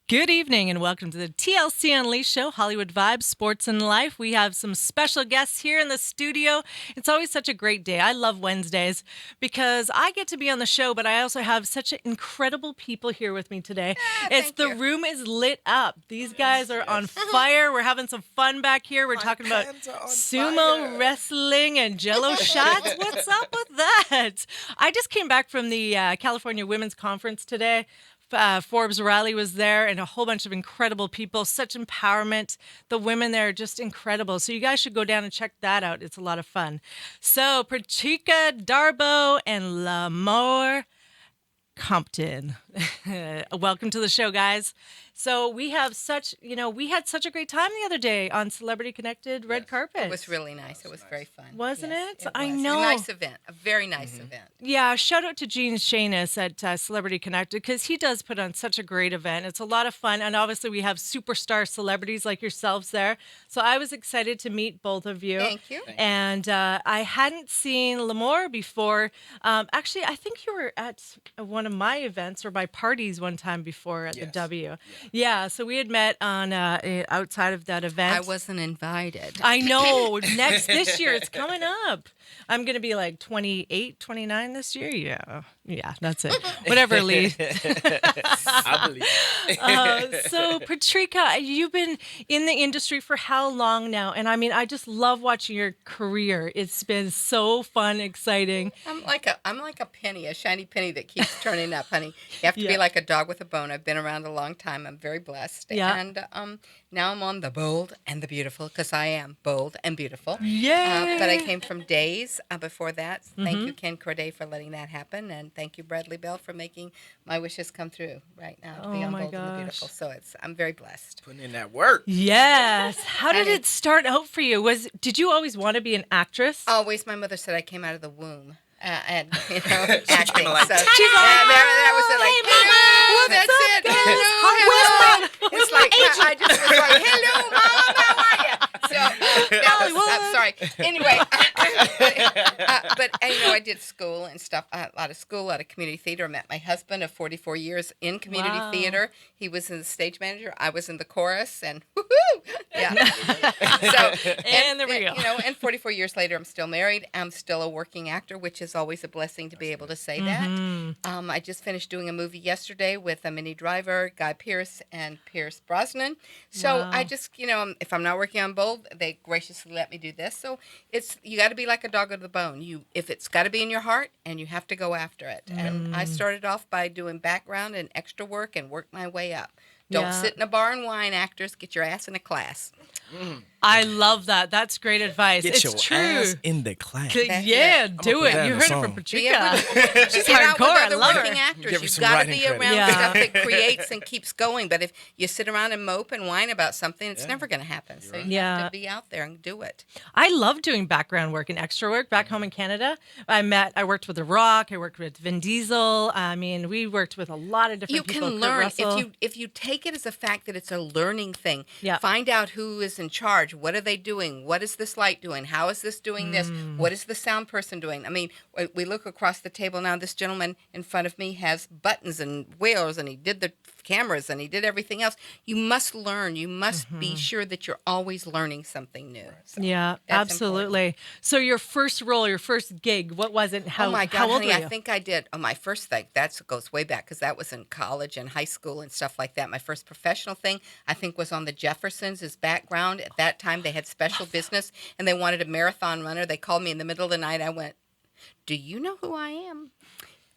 Good evening and welcome to the TLC Unleashed show, Hollywood Vibes, Sports and Life. We have some special guests here in the studio. It's always such a great day. I love Wednesdays because I get to be on the show, but I also have such incredible people here with me today. Room is lit up. These guys are on fire. We're having some fun back here. We're talking about sumo wrestling and jello shots. What's up with that? I just came back from the California Women's Conference today. Forbes Riley was there and a whole bunch of incredible people. Such empowerment. The women there are just incredible. So you guys should go down and check that out. It's a lot of fun. So Patricia Darbo and Lamore Compton. Welcome to the show, guys. So we have we had such a great time the other day on Celebrity Connected Red Carpet. It was really nice. It was very fun. Wasn't it? It I was. know. A nice event. A very nice event. Yeah, shout out to Gene Shanus at Celebrity Connected because he does put on such a great event. It's a lot of fun. And obviously we have superstar celebrities like yourselves there. So I was excited to meet both of you. Thank you. And I hadn't seen Lamore before. Actually, I think you were at one of my events or my parties one time before at the W. Yeah, so we had met on outside of that event. I wasn't invited. I know. This year, it's coming up. I'm going to be like 28, 29 this year. Yeah, that's it. Whatever, Lee. I believe. So, Patricia, you've been in the industry for how long now? And I mean, I just love watching your career. It's been so fun, exciting. I'm like a penny, a shiny penny that keeps turning up, honey. You have to be like a dog with a bone. I've been around a long time. I'm very blessed. Yeah. And now I'm on the bold and the beautiful because I am bold and beautiful. Yay! But I came from Days before that. Thank you, Ken Corday, for letting that happen. And thank you, Bradley Bell, for making my wishes come true right now to be on my Bold and the Beautiful. gosh. So I'm very blessed. Putting in that work. Yes. How did it start out for you? Did you always want to be an actress? Always, my mother said I came out of the womb. And acting. Like, So She's that was it. Like, hello, that's it. Hello. It's like I just was like, hello, mom, how are you? So I'm sorry. Anyway, but I did school and stuff. A lot of school, a lot of community theater. I met my husband of 44 years in community theater. He was in the stage manager. I was in the chorus, and woohoo! Yeah. And there we go. And 44 years later, I'm still married. I'm still a working actor, which is always a blessing to be able to say that. I just finished doing a movie yesterday with Minnie Driver, Guy Pearce, and Pierce Brosnan. So I just, if I'm not working on Bold, they graciously let me do this. So you got to be like a dog with the bone. If it's got to be in your heart, and you have to go after it. And I started off by doing background and extra work and worked my way up. Don't sit in a bar and whine, actors. Get your ass in a class. I love that. That's great advice. Get it's your true. ass in the class. Do put it. that in You the heard it song. from Patricia. Yeah, She's get out hardcore. with I other love working her. actors. Give her You've some got to writing be credit. around Yeah. stuff that creates and keeps going. But if you sit around and mope and whine about something, it's never going to happen. So you have to be out there and do it. I love doing background work and extra work back home in Canada. I worked with The Rock. I worked with Vin Diesel. I mean, we worked with a lot of different You people. can Kurt learn Russell. if you take it as a fact that it's a learning thing. Yeah. Find out who is in charge. What are they doing? What is this light doing? How is this doing this? What is the sound person doing? I mean, we look across the table now. This gentleman in front of me has buttons and wheels, and he did the cameras and he did everything else. You must learn. You must be sure that you're always learning something new. So Yeah, that's absolutely. important. So your first role, your first gig, what was it? Oh my God, how old honey, were you? I think I did. Oh, my first thing, that goes way back because that was in college and high school and stuff like that. My first professional thing, I think, was on the Jeffersons as background. At that time, they had special business and they wanted a marathon runner. They called me in the middle of the night. I went, do you know who I am?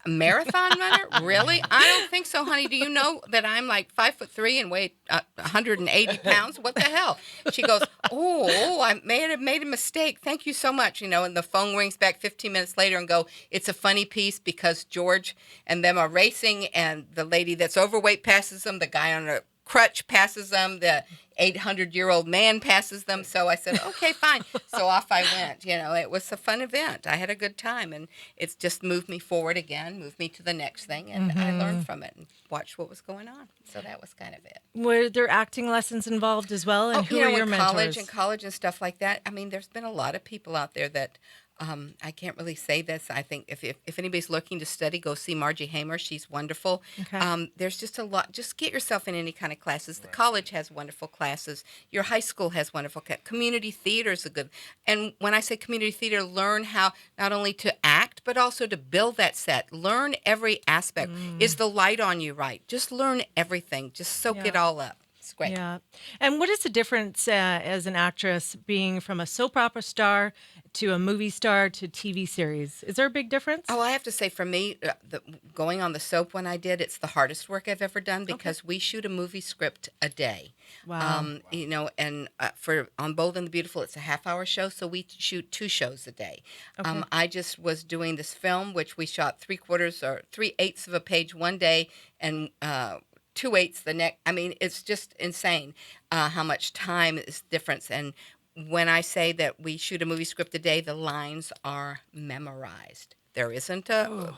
A marathon runner? Really? I don't think so, honey. Do you know that I'm like 5'3" and weigh 180 pounds? What the hell? She goes, oh, I may have made a mistake. Thank you so much. And the phone rings back 15 minutes later and go, it's a funny piece because George and them are racing and the lady that's overweight passes them, the guy on a crutch passes them, the 800-year-old man passes them. So I said, okay, fine. So off I went. It was a fun event. I had a good time, and it's just moved me forward again, moved me to the next thing, and I learned from it and watched what was going on. So that was kind of it. Were there acting lessons involved as well? And who were your in mentors? college and stuff like that. I mean, there's been a lot of people out there that I can't really say this. I think if anybody's looking to study, go see Margie Hamer. She's wonderful. Okay. There's just a lot. Just get yourself in any kind of classes. The college has wonderful classes. Your high school has wonderful community theater is a good. And when I say community theater, learn how not only to act but also to build that set. Learn every aspect. Is the light on you right? Just learn everything. Just soak it Yeah. all up. It's great. Yeah. And what is the difference as an actress being from a soap opera star to a movie star to TV series? Is there a big difference? Oh, I have to say, for me, going on the soap when I did, it's the hardest work I've ever done because we shoot a movie script a day. Wow. And for on Bold and the Beautiful, it's a half-hour show, so we shoot 2 shows a day. Okay. I just was doing this film, which we shot 3/4 or 3/8 of a page one day, and 2/8 the next. I mean, it's just insane how much time is difference. And when I say that we shoot a movie script a day, the lines are memorized. There isn't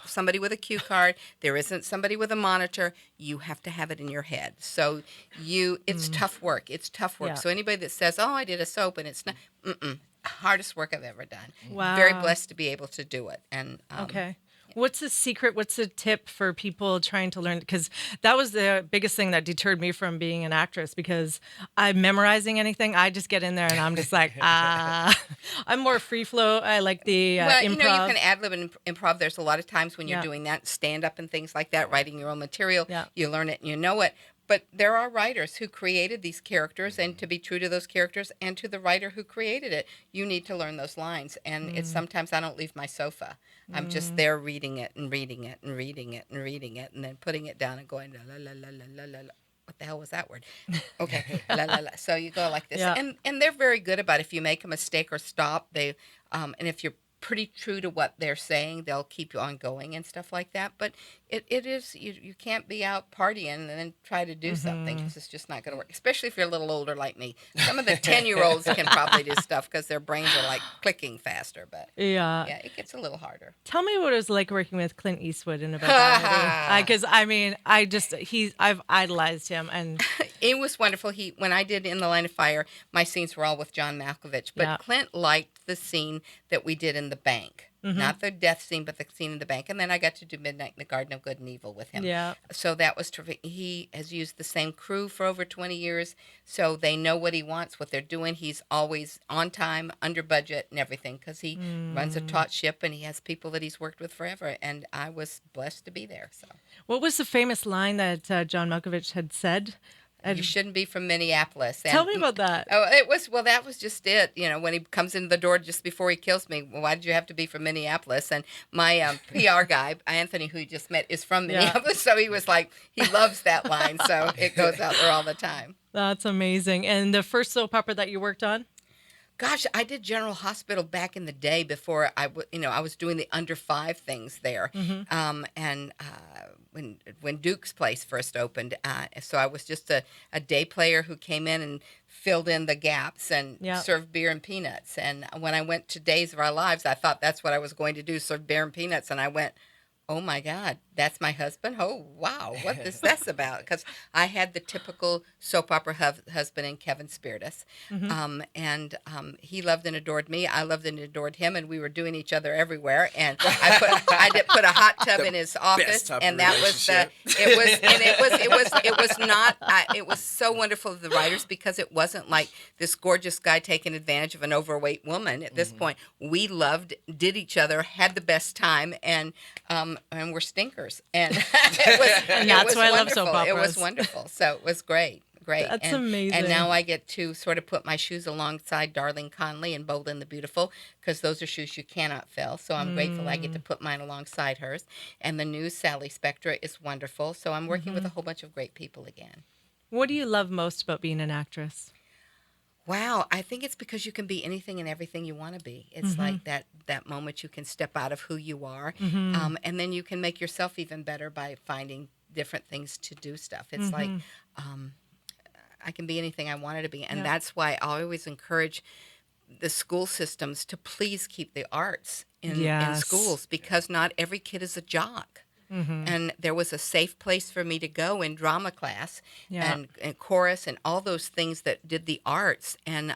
somebody with a cue card. There isn't somebody with a monitor. You have to have it in your head. So it's tough work. It's tough work. Yeah. So anybody that says, "Oh, I did a soap," and it's not, hardest work I've ever done. Wow. Very blessed to be able to do it. And Okay. What's the secret? What's the tip for people trying to learn? Because that was the biggest thing that deterred me from being an actress because I'm memorizing anything. I just get in there and I'm just like, I'm more free flow. I like the well, improv. you can ad lib and improv. There's a lot of times when you're Yeah. doing that, stand up and things like that, writing your own material. Yeah. You learn it and you know it. But there are writers who created these characters, and to be true to those characters and to the writer who created it, you need to learn those lines. And it's sometimes I don't leave my sofa. I'm just there reading it and reading it and reading it and reading it, and then putting it down and going la la la la la la la. What the hell was that word? Okay, la la la. So you go like this, Yeah. and they're very good about it. If you make a mistake or stop, they and if you're pretty true to what they're saying, they'll keep you on going and stuff like that. But it is you can't be out partying and then try to do something because it's just not going to work. Especially if you're a little older like me. Some of the 10-year-olds can probably do stuff because their brains are like clicking faster. But yeah. yeah, it gets a little harder. Tell me what it was like working with Clint Eastwood in About Because I mean, I've idolized him, and It was wonderful. When I did In the Line of Fire, my scenes were all with John Malkovich. But Yeah. Clint liked the scene that we did in the bank. Not the death scene, but the scene in the bank. And then I got to do Midnight in the Garden of Good and Evil with him. yeah. So that was terrific. He has used the same crew for over 20 years, so they know what he wants, what they're doing. He's always on time, under budget, and everything because he runs a taut ship and he has people that he's worked with forever. And I was blessed to be there. So What was the famous line that John Malkovich had said? you shouldn't be from Minneapolis. And Tell me about that. Oh, that was just it. You know, when he comes in the door just before he kills me, well, why did you have to be from Minneapolis? And my PR guy, Anthony, who you just met, is from Yeah. Minneapolis. So he was like, he loves that line. So it goes out there all the time. That's amazing. And the first soap opera that you worked on? Gosh, I did General Hospital back in the day before I was doing the under 5 things there. And when Duke's Place first opened, so I was just a day player who came in and filled in the gaps and Yeah. served beer and peanuts. And when I went to Days of Our Lives, I thought that's what I was going to do, serve beer and peanuts. And I went, oh my God, that's my husband? Oh, wow, what is this about? Because I had the typical soap opera husband in Kevin Spiritus. And he loved and adored me. I loved and adored him, and we were doing each other everywhere. And I did put a hot tub in his office, type and of that was it was so wonderful of the writers because it wasn't like this gorgeous guy taking advantage of an overweight woman. At this point, we loved, did each other, had the best time, and we're stinkers. And And that's why I love soap It was operas. wonderful. So it was great. That's amazing. And now I get to sort of put my shoes alongside Darlene Conley and Bold and the Beautiful because those are shoes you cannot fill. So I'm grateful I get to put mine alongside hers. And the new Sally Spectra is wonderful. So I'm working with a whole bunch of great people again. What do you love most about being an actress? Wow, I think it's because you can be anything and everything you want to be. It's like that moment you can step out of who you are, and then you can make yourself even better by finding different things to do stuff. It's like I can be anything I wanted to be, and that's why I always encourage the school systems to please keep the arts in Yes. schools because not every kid is a jock. And there was a safe place for me to go in drama class Yeah. and chorus and all those things that did the arts. And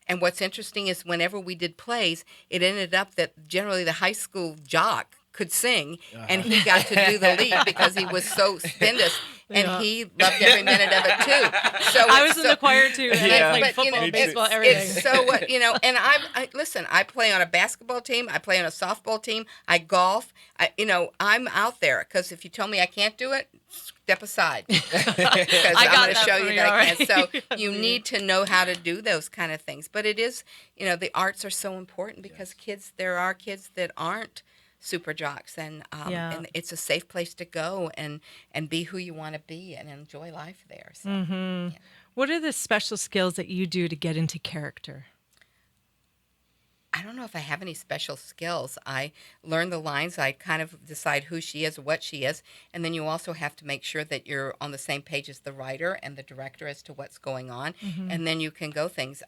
And what's interesting is whenever we did plays, it ended up that generally the high school jock could sing, and he got to do the lead because he was so stupendous, and Yeah. he loved every minute of it too. So I it's was in the choir too, and Yeah. I played but, you football, know, baseball, it's, everything. It's so what and I listen. I play on a basketball team. I play on a softball team. I golf. I'm out there because if you tell me I can't do it, step aside because I I'm got going to that show from you you that I already. can. So you need to know how to do those kind of things. But it is, the arts are so important because there are kids that aren't super jocks, and Yeah. and it's a safe place to go and be who you want to be and enjoy life there. So. Yeah. What are the special skills that you do to get into character? I don't know if I have any special skills. I learn the lines. I kind of decide who she is, what she is, and then you also have to make sure that you're on the same page as the writer and the director as to what's going on, and then you can go things.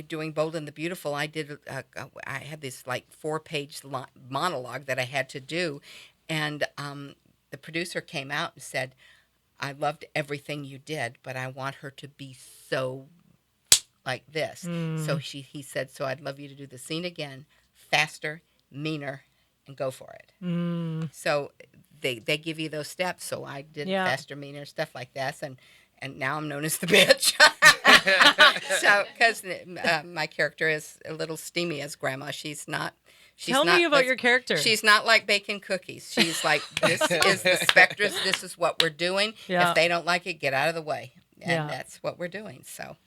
Doing Bold and the Beautiful, I had this like 4-page monologue that I had to do, and the producer came out and said, "I loved everything you did, but I want her to be so." Like this. So he said, so I'd love you to do the scene again, faster, meaner, and go for it. So they give you those steps. So I did Yeah. faster, meaner, stuff like that. And now I'm known as the bitch. So, because my character is a little steamy as grandma. She's not. Tell me about your character. She's not like baking cookies. She's like, this is the specters. This is what we're doing. Yeah. If they don't like it, get out of the way. And Yeah. that's what we're doing. So.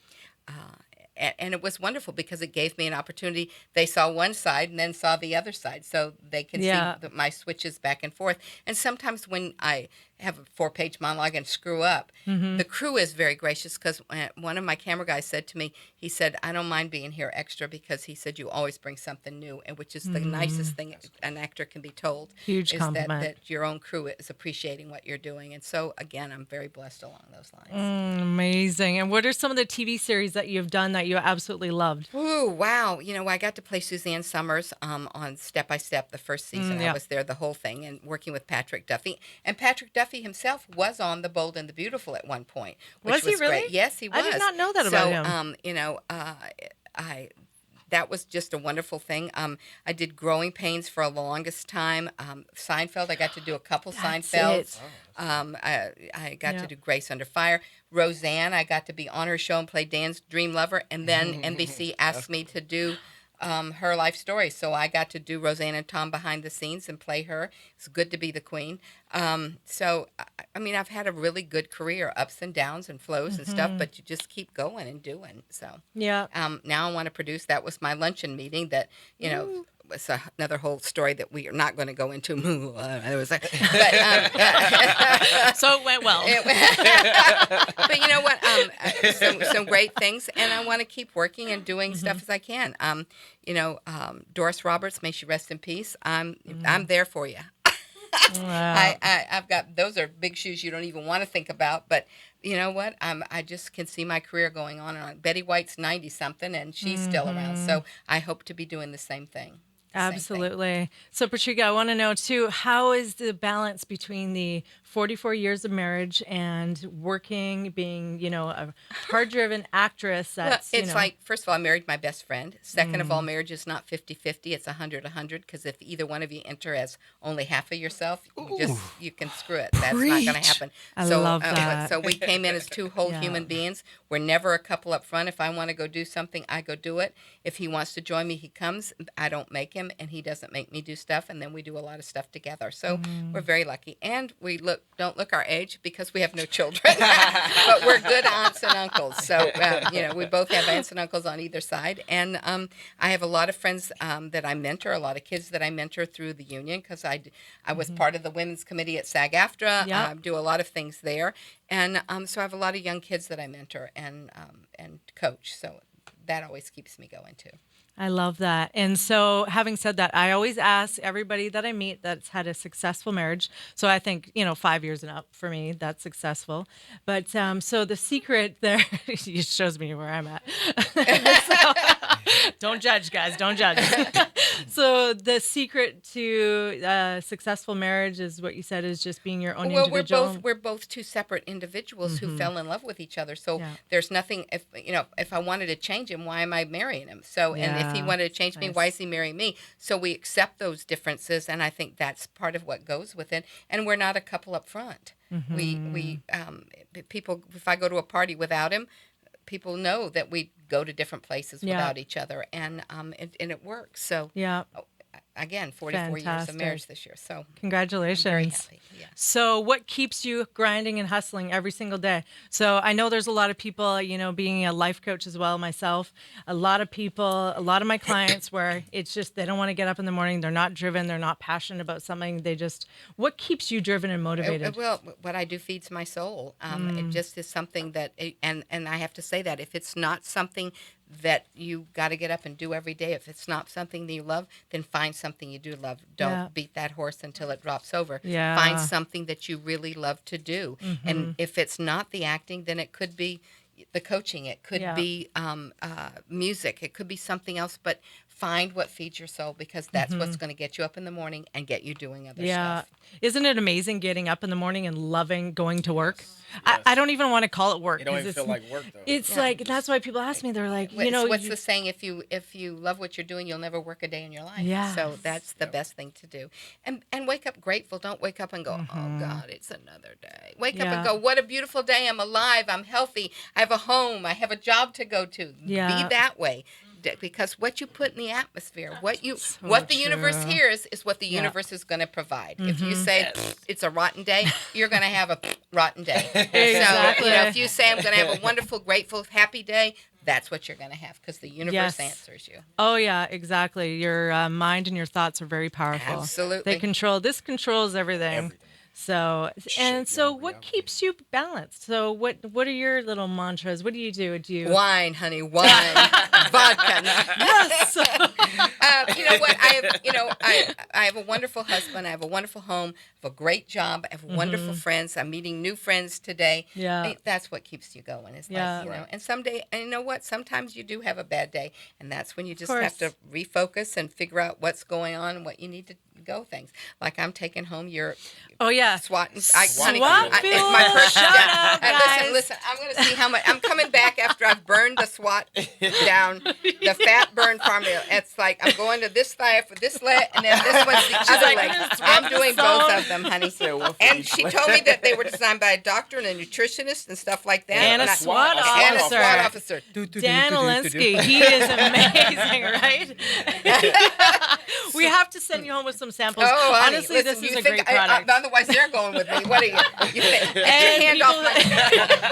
And it was wonderful because it gave me an opportunity. They saw one side and then saw the other side, so they can Yeah. see my switches back and forth. And sometimes when I have a 4-page monologue and screw up, the crew is very gracious because one of my camera guys said to me, he said, "I don't mind being here extra because," he said, "you always bring something new," and which is the nicest thing an actor can be told. Huge is compliment. that your own crew is appreciating what you're doing. And so, again, I'm very blessed along those lines. Amazing. And what are some of the TV series that you've done that you absolutely loved? Ooh, wow. I got to play Suzanne Summers on Step by Step the first season. yeah. I was there the whole thing and working with Patrick Duffy. And Patrick Duffy himself was on The Bold and the Beautiful at one point. Which Was he really? Great. Yes, he was. I did not know that about him. That was just a wonderful thing. I did Growing Pains for a longest time. Seinfeld, I got to do a couple That's Seinfelds. it. I got Yeah. to do Grace Under Fire. Roseanne, I got to be on her show and play Dan's dream lover. And then NBC asked me to do her life story. So I got to do Roseanne and Tom behind the scenes and play her. It's good to be the queen. I've had a really good career, ups and downs and flows and stuff, but you just keep going and doing. So Yeah. now I want to produce. That was my luncheon meeting that, was another whole story that we are not going to go into. It was like, So it went well. but you know what? Some great things, and I want to keep working and doing stuff as I can. Doris Roberts, may she rest in peace. I'm there for you. Wow. I've got, those are big shoes you don't even want to think about, but you know what? I just can see my career going on and on. Betty White's 90 something, and she's still around, so I hope to be doing the same thing. Absolutely. So, Patricia, I want to know too, how is the balance between the 44 years of marriage and working, being, a hard-driven actress? That's, well, it's like, first of all, I married my best friend. Second of all, marriage is not 50-50. It's 100-100, because if either one of you enter as only half of yourself, you can screw it. That's not going to happen. I love that. So we came in as two whole Yeah. human beings. We're never a couple up front. If I want to go do something, I go do it. If he wants to join me, he comes. I don't make him, and he doesn't make me do stuff, and then we do a lot of stuff together. So we're very lucky. And we don't look our age because we have no children, but we're good aunts and uncles. So, we both have aunts and uncles on either side. And I have a lot of friends that I mentor, a lot of kids that I mentor through the union, because I was part of the women's committee at SAG-AFTRA. Yep. I do a lot of things there. And so I have a lot of young kids that I mentor and coach. So that always keeps me going, too. I love that. And so, having said that, I always ask everybody that I meet that's had a successful marriage. So I think, 5 years and up for me, that's successful. But so the secret there, it shows me where I'm at. Don't judge, guys. Don't judge. So the secret to successful marriage is what you said is just being your own Well, individual. we're both two separate individuals who fell in love with each other. So Yeah. there's nothing. If I wanted to change him, why am I marrying him? So and if he Yeah. wanted to change me, Nice. why is he marrying me? So we accept those differences, and I think that's part of what goes with it. And we're not a couple up front. We people. If I go to a party without him, people know that we go to different places Yeah. without each other, and it works. So Yeah. again, 44 years of Fantastic. marriage this year. So I'm Congratulations. very happy. Yeah. So what keeps you grinding and hustling every single day? So I know there's a lot of people, being a life coach as well myself, a lot of people, a lot of my clients where it's just they don't want to get up in the morning, they're not driven, they're not passionate about something. What keeps you driven and motivated? Well, what I do feeds my soul. It just is something that, and I have to say that if it's not something that you got to get up and do every day, if it's not something that you love, then find something you do love. Don't Yeah. beat that horse until it drops over. Yeah. Find something that you really love to do. And if it's not the acting, then it could be the coaching. It could Yeah. be music. It could be something else. But find what feeds your soul, because that's what's going to get you up in the morning and get you doing other Yeah. stuff. Isn't it amazing getting up in the morning and loving going to work? Yes. I don't even want to call it work. It don't 'cause even it's- feel like work though. It's like, that's why people ask me, they're like, What's the saying? If you love what you're doing, you'll never work a day in your life. Yes. So that's the best thing to do. And wake up grateful. Don't wake up and go, oh God, it's another day. Wake up Yeah. and go, what a beautiful day. I'm alive. I'm healthy. I have a home. I have a job to go to. Yeah. Be that way. Because what you put in the atmosphere, what the true. universe hears is what the Yeah. universe is going to provide. If you say it's a rotten day, you're going to have a rotten day. Exactly. So, if you say I'm going to have a wonderful, grateful, happy day, that's what you're going to have, because the universe Yes. answers you. Oh yeah, exactly. Your mind and your thoughts are very powerful. Absolutely. They controls everything. Everything. So Shit, so yeah, what reality. keeps you balanced? So what are your little mantras? What do you do? Do you Wine, honey, wine, vodka. Yes. You know what? I have a wonderful husband. I have a wonderful home. I have a great job. I have wonderful friends. I'm meeting new friends today. Yeah. That's what keeps you going. It's Yeah. like, and someday, and you know what? Sometimes you do have a bad day, and that's when you just have course. to refocus and figure out what's going on and what you need to go things. Like I'm taking home your Oh yeah. SWAT. And, SWAT it's fuel. my first Shut job. up, guys. Listen. I'm going to see how much. I'm coming back after I've burned the SWAT down, the fat burn formula. It's like I'm going to this thigh for this leg, and then this one's the other like, leg. "I'm gonna I'm swap doing this both out." of them, honey. Said one for And each she leg. told me that they were designed by a doctor and a nutritionist and stuff like that. And a I- SWAT and a officer. SWAT officer. Dan Olinsky, he is amazing, right? We have to send you home with some samples. Oh, honey, Honestly, listen, this you is a think great product. otherwise, they're going with me. What are you? You think, get And your hand off my.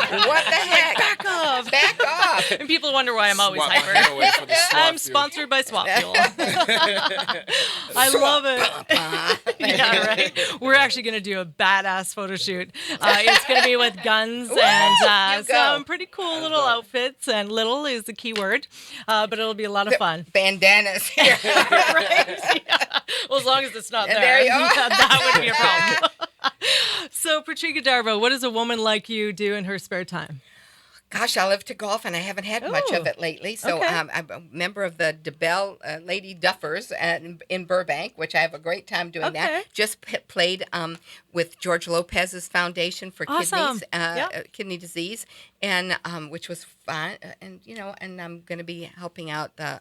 people- What the heck? Back off. Back off. And people wonder why I'm always Swap my hyper. hand away for the swap I'm fuel. sponsored by Swap Fuel. I love it. Yeah, right. We're actually going to do a badass photo shoot. It's going to be with guns and you go. some pretty cool little outfits. And little is the key word, but it'll be a lot of fun. Bandanas here. Right? Yeah. Well, as long as it's not And there, there you are. that would be a problem. So, Patricia Darbo, what does a woman like you do in her spare time? Gosh, I love to golf, and I haven't had much of Ooh. it lately. So Okay. I'm a member of the DeBell Lady Duffers in Burbank, which I have a great time doing Okay. that. Just played with George Lopez's Foundation for Awesome. kidney disease, and which was fun. And I'm going to be helping out the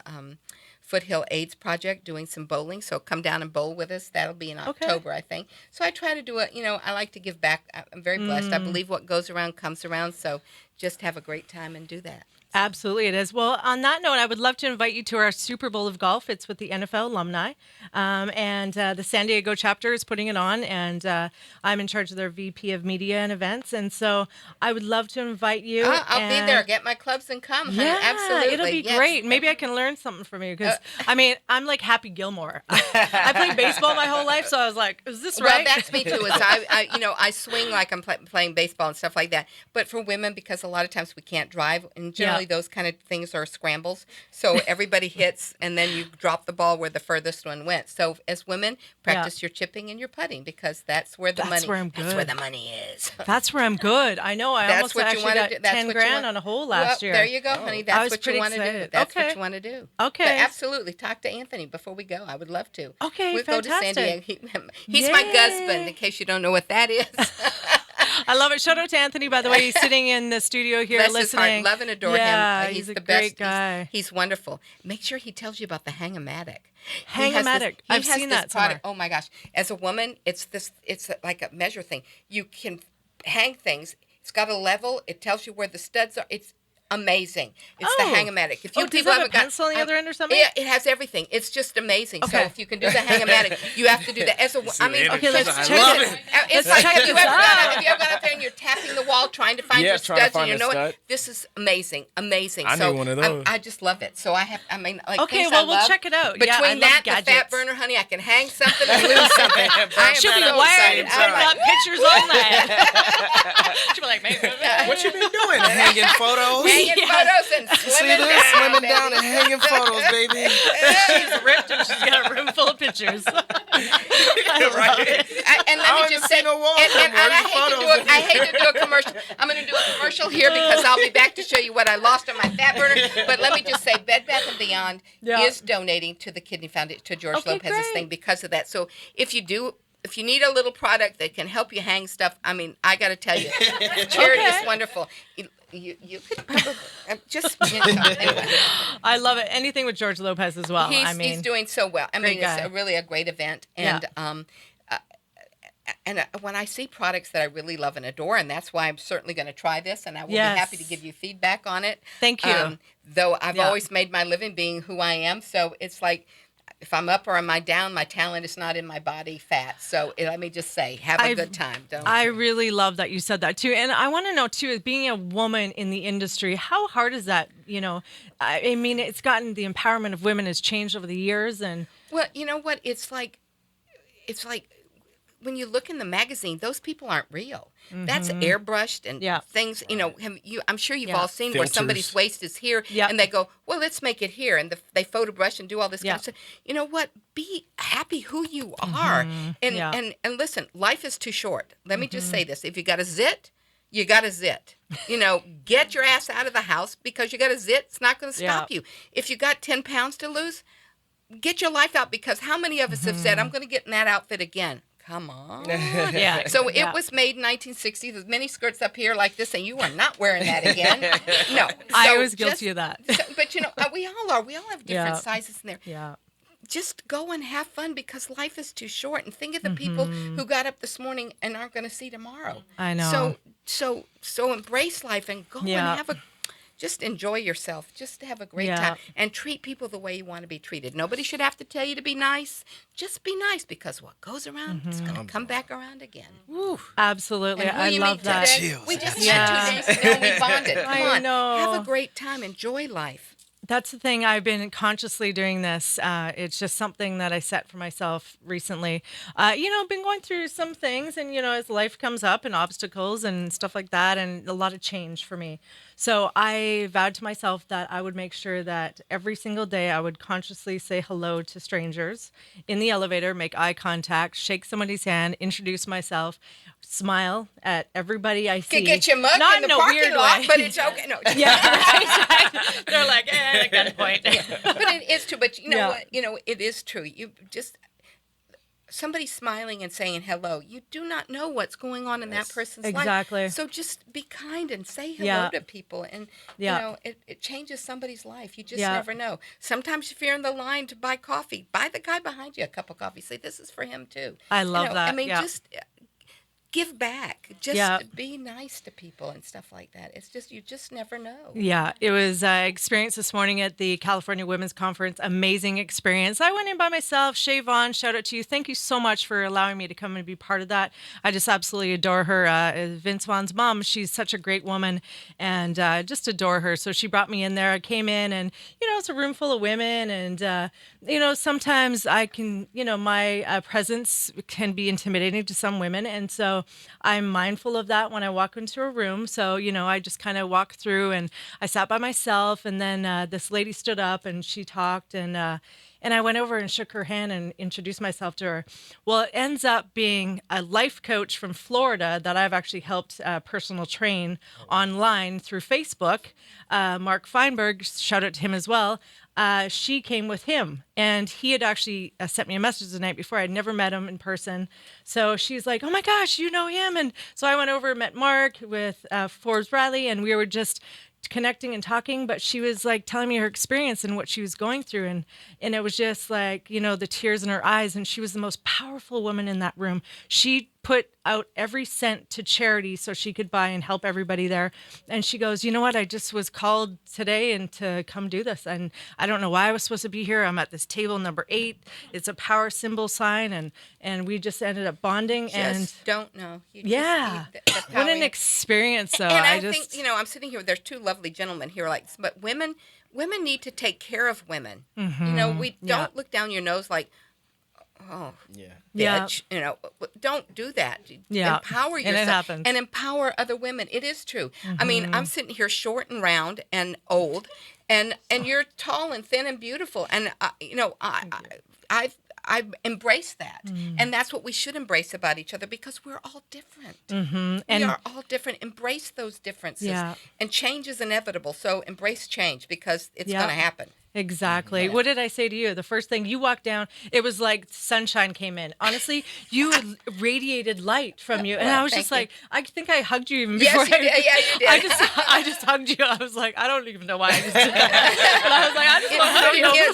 Foothill AIDS Project, doing some bowling. So come down and bowl with us. That'll be in Okay. October, I think. So I try to do it. I like to give back. I'm very blessed. I believe what goes around comes around. So just have a great time and do that. Absolutely, it is. Well, on that note, I would love to invite you to our Super Bowl of golf. It's with the NFL alumni, and the San Diego chapter is putting it on, and I'm in charge of their VP of Media and Events, and so I would love to invite you. I'll be and- there. Get my clubs and come. Honey. Yeah, Absolutely. it'll be Yes. great. Maybe I can learn something from you because I'm like Happy Gilmore. I played baseball my whole life, so I was like, "Is this Well, right?" that's me too. Is I swing like I'm playing baseball and stuff like that. But for women, because a lot of times we can't drive, and generally usually those kind of things are scrambles. So everybody hits, and then you drop the ball where the furthest one went. So as women, practice your chipping and your putting, because that's where the That's money. where I'm That's where good. the money is. That's where I'm good. I know. I That's almost what you actually want got to do. That's 10 what you grand want. on a hole last Well, year. there you go, honey. I That's was what pretty you want to do. excited. That's Okay. what you want to do. Okay. But absolutely, talk to Anthony before we go. I would love to. Okay, We'll go to San fantastic. Diego. He's my Yay. husband, in case you don't know what that is. I love it. Shout out to Anthony, by the way. He's sitting in the studio here Bless listening. his heart. Love and adore yeah, him. he's a the great best. guy. He's wonderful. Make sure he tells you about the Hang-O-Matic. Hang-O-Matic. He I've has seen this that somewhere. product. Oh my gosh! As a woman, it's like a measure thing. You can hang things. It's got a level. It tells you where the studs are. It's amazing. It's the Oh. Hang-O-Matic. If you Does it people have a haven't got pencil on the other end or something? Yeah, it has everything. It's just amazing. So Okay. if you can do the Hang-O-Matic, you have to do that. As a, I mean, Okay, let's because- check love it. it. It's Let's like, check have you this ever out. gone out there and you're tapping the wall trying to find Yeah, your trying to studs, find and you a know stud. what? This is amazing. I So need one of those. I just love it. So I mean, like Okay, things well, I we'll love. check it out. Between Yeah, I love that and the fat gadgets. burner, honey, I can hang something and lose something. I am She'll be so wired excited. and she'll got pictures on that. She'll be like, man, What you been doing? Hanging photos? Hanging Yeah. photos and See slimming this? down, Slimming baby. down and hanging photos, baby. she's ripped and she's got a room full of pictures. I love it. And let I don't me just even say, see no walls and no more, I just hate to do photos. I hate to do a commercial. I'm going to do a commercial here because I'll be back to show you what I lost on my fat burner. But let me just say, Bed Bath & Beyond Yeah. is donating to the Kidney Foundation, to George Okay, Lopez's great. thing, because of that. So if you need a little product that can help you hang stuff, I mean, I got to tell you, charity Okay. is wonderful. You could probably just anyway. I love it. Anything with George Lopez as well. He's doing so well. I mean, great guy. it's really a great event. And when I see products that I really love and adore, and that's why I'm certainly going to try this, and I will be happy to Yes. give you feedback on it. Thank you. Though I've Yeah. always made my living being who I am, so it's like, if I'm up or am I down, my talent is not in my body fat. So let me just say, have a good time. Don't I really love that you said that too. And I want to know too, being a woman in the industry, how hard is that? You know, I mean, it's gotten, the empowerment of women has changed over the years. And Well, you know what? It's like when you look in the magazine, those people aren't real. That's airbrushed and Yeah. things. You know, I'm sure you've Yeah. all seen where somebody's Filters. waist is here, Yeah. and they go, "Well, let's make it here," and they photo brush and do all this Yeah. kind of stuff. You know what? Be happy who you are, and Yeah. and listen. Life is too short. Let me just say this: if you got a zit, you got a zit. You know, get your ass out of the house, because you got a zit. It's not going to stop you. If you got 10 pounds to lose, get your life out, because how many of us have said, "I'm going to get in that outfit again"? Come on. yeah. So it Yeah. was made in 1960. There's mini skirts up here like this, and you are not wearing that again. No. I So was guilty of that. but you know, we all are. We all have different Yeah. sizes in there. Yeah. Just go and have fun, because life is too short. And think of the people who got up this morning and aren't going to see tomorrow. I know. So embrace life and go Yeah. and just enjoy yourself. Just have a great Yeah. time and treat people the way you want to be treated. Nobody should have to tell you to be nice. Just be nice, because what goes around is going to come back around again. Woo. Absolutely. And who I you love meet that. today, Chills. we just Yeah. met 2 days ago and we bonded. Come I on, know. have a great time. Enjoy life. That's the thing. I've been consciously doing this. It's just something that I set for myself recently. You know, I've been going through some things, and, you know, as life comes up and obstacles and stuff like that, and a lot of change for me. So I vowed to myself that I would make sure that every single day I would consciously say hello to strangers in the elevator, make eye contact, shake somebody's hand, introduce myself, smile at everybody I see. Could get you mugged Not in the a parking weird lot, way. but it's okay. No, Yeah, exactly. They're like, at gunpoint. but it is true. But you know Yeah. what? You know, it is true. You just somebody smiling and saying hello. You do not know what's going on in that person's Exactly. life. So just be kind and say hello Yeah. to people, and Yeah. you know, it changes somebody's life. You just Yeah. never know. Sometimes if you're in the line to buy coffee, buy the guy behind you a cup of coffee. Say, this is for him too. I You love know, that. I mean, Yeah. just give back. Just Yeah. be nice to people and stuff like that. It's just, you just never know. Yeah, it was experience this morning at the California Women's Conference. Amazing experience. I went in by myself. Siobhan, shout out to you. Thank you so much for allowing me to come and be part of that. I just absolutely adore her. Vince Vaughn's mom, she's such a great woman, and just adore her. So she brought me in there. I came in, and, you know, it's a room full of women, and, you know, sometimes I can, you know, my presence can be intimidating to some women. And so So I'm mindful of that when I walk into a room. So, I just kind of walk through and I sat by myself, and then this lady stood up and she talked, and I went over and shook her hand and introduced myself to her. Well, it ends up being a life coach from Florida that I've actually helped personal train online through Facebook. Mark Feinberg, shout out to him as well. She came with him, and he had actually sent me a message the night before. I'd never met him in person. So she's like, "Oh my gosh, you know him?" And so I went over and met Mark with Forbes Bradley, and we were just connecting and talking, but she was like telling me her experience and what she was going through, and it was just like, the tears in her eyes, and she was the most powerful woman in that room. She put out every cent to charity so she could buy and help everybody there. And she goes, "You know what? I just was called today and to come do this. And I don't know why I was supposed to be here. I'm at this table number 8. It's a power symbol sign." And we just ended up bonding. Just don't know. Yeah. What an experience, though. And I think, I'm sitting here, there's 2 lovely gentlemen here, but women need to take care of women. Mm-hmm. We don't look down your nose like, "Oh, bitch," don't do that. Yeah. Empower And yourself it happens. and empower other women. It is true. Mm-hmm. I mean, I'm sitting here short and round and old, and you're tall and thin and beautiful, and I've embraced that, and that's what we should embrace about each other, because we're all different. Mm-hmm. We are all different. Embrace those differences, and change is inevitable. So embrace change, because it's going to happen. Exactly. What did I say to you? The first thing you walked down, it was like sunshine came in. Honestly, you radiated light from you. And I was just like, I think I hugged you even before. Yes, you did. Yeah, you did. I just hugged you. I was like, I don't even know why I just did that. But I was like, I just want to hug you. I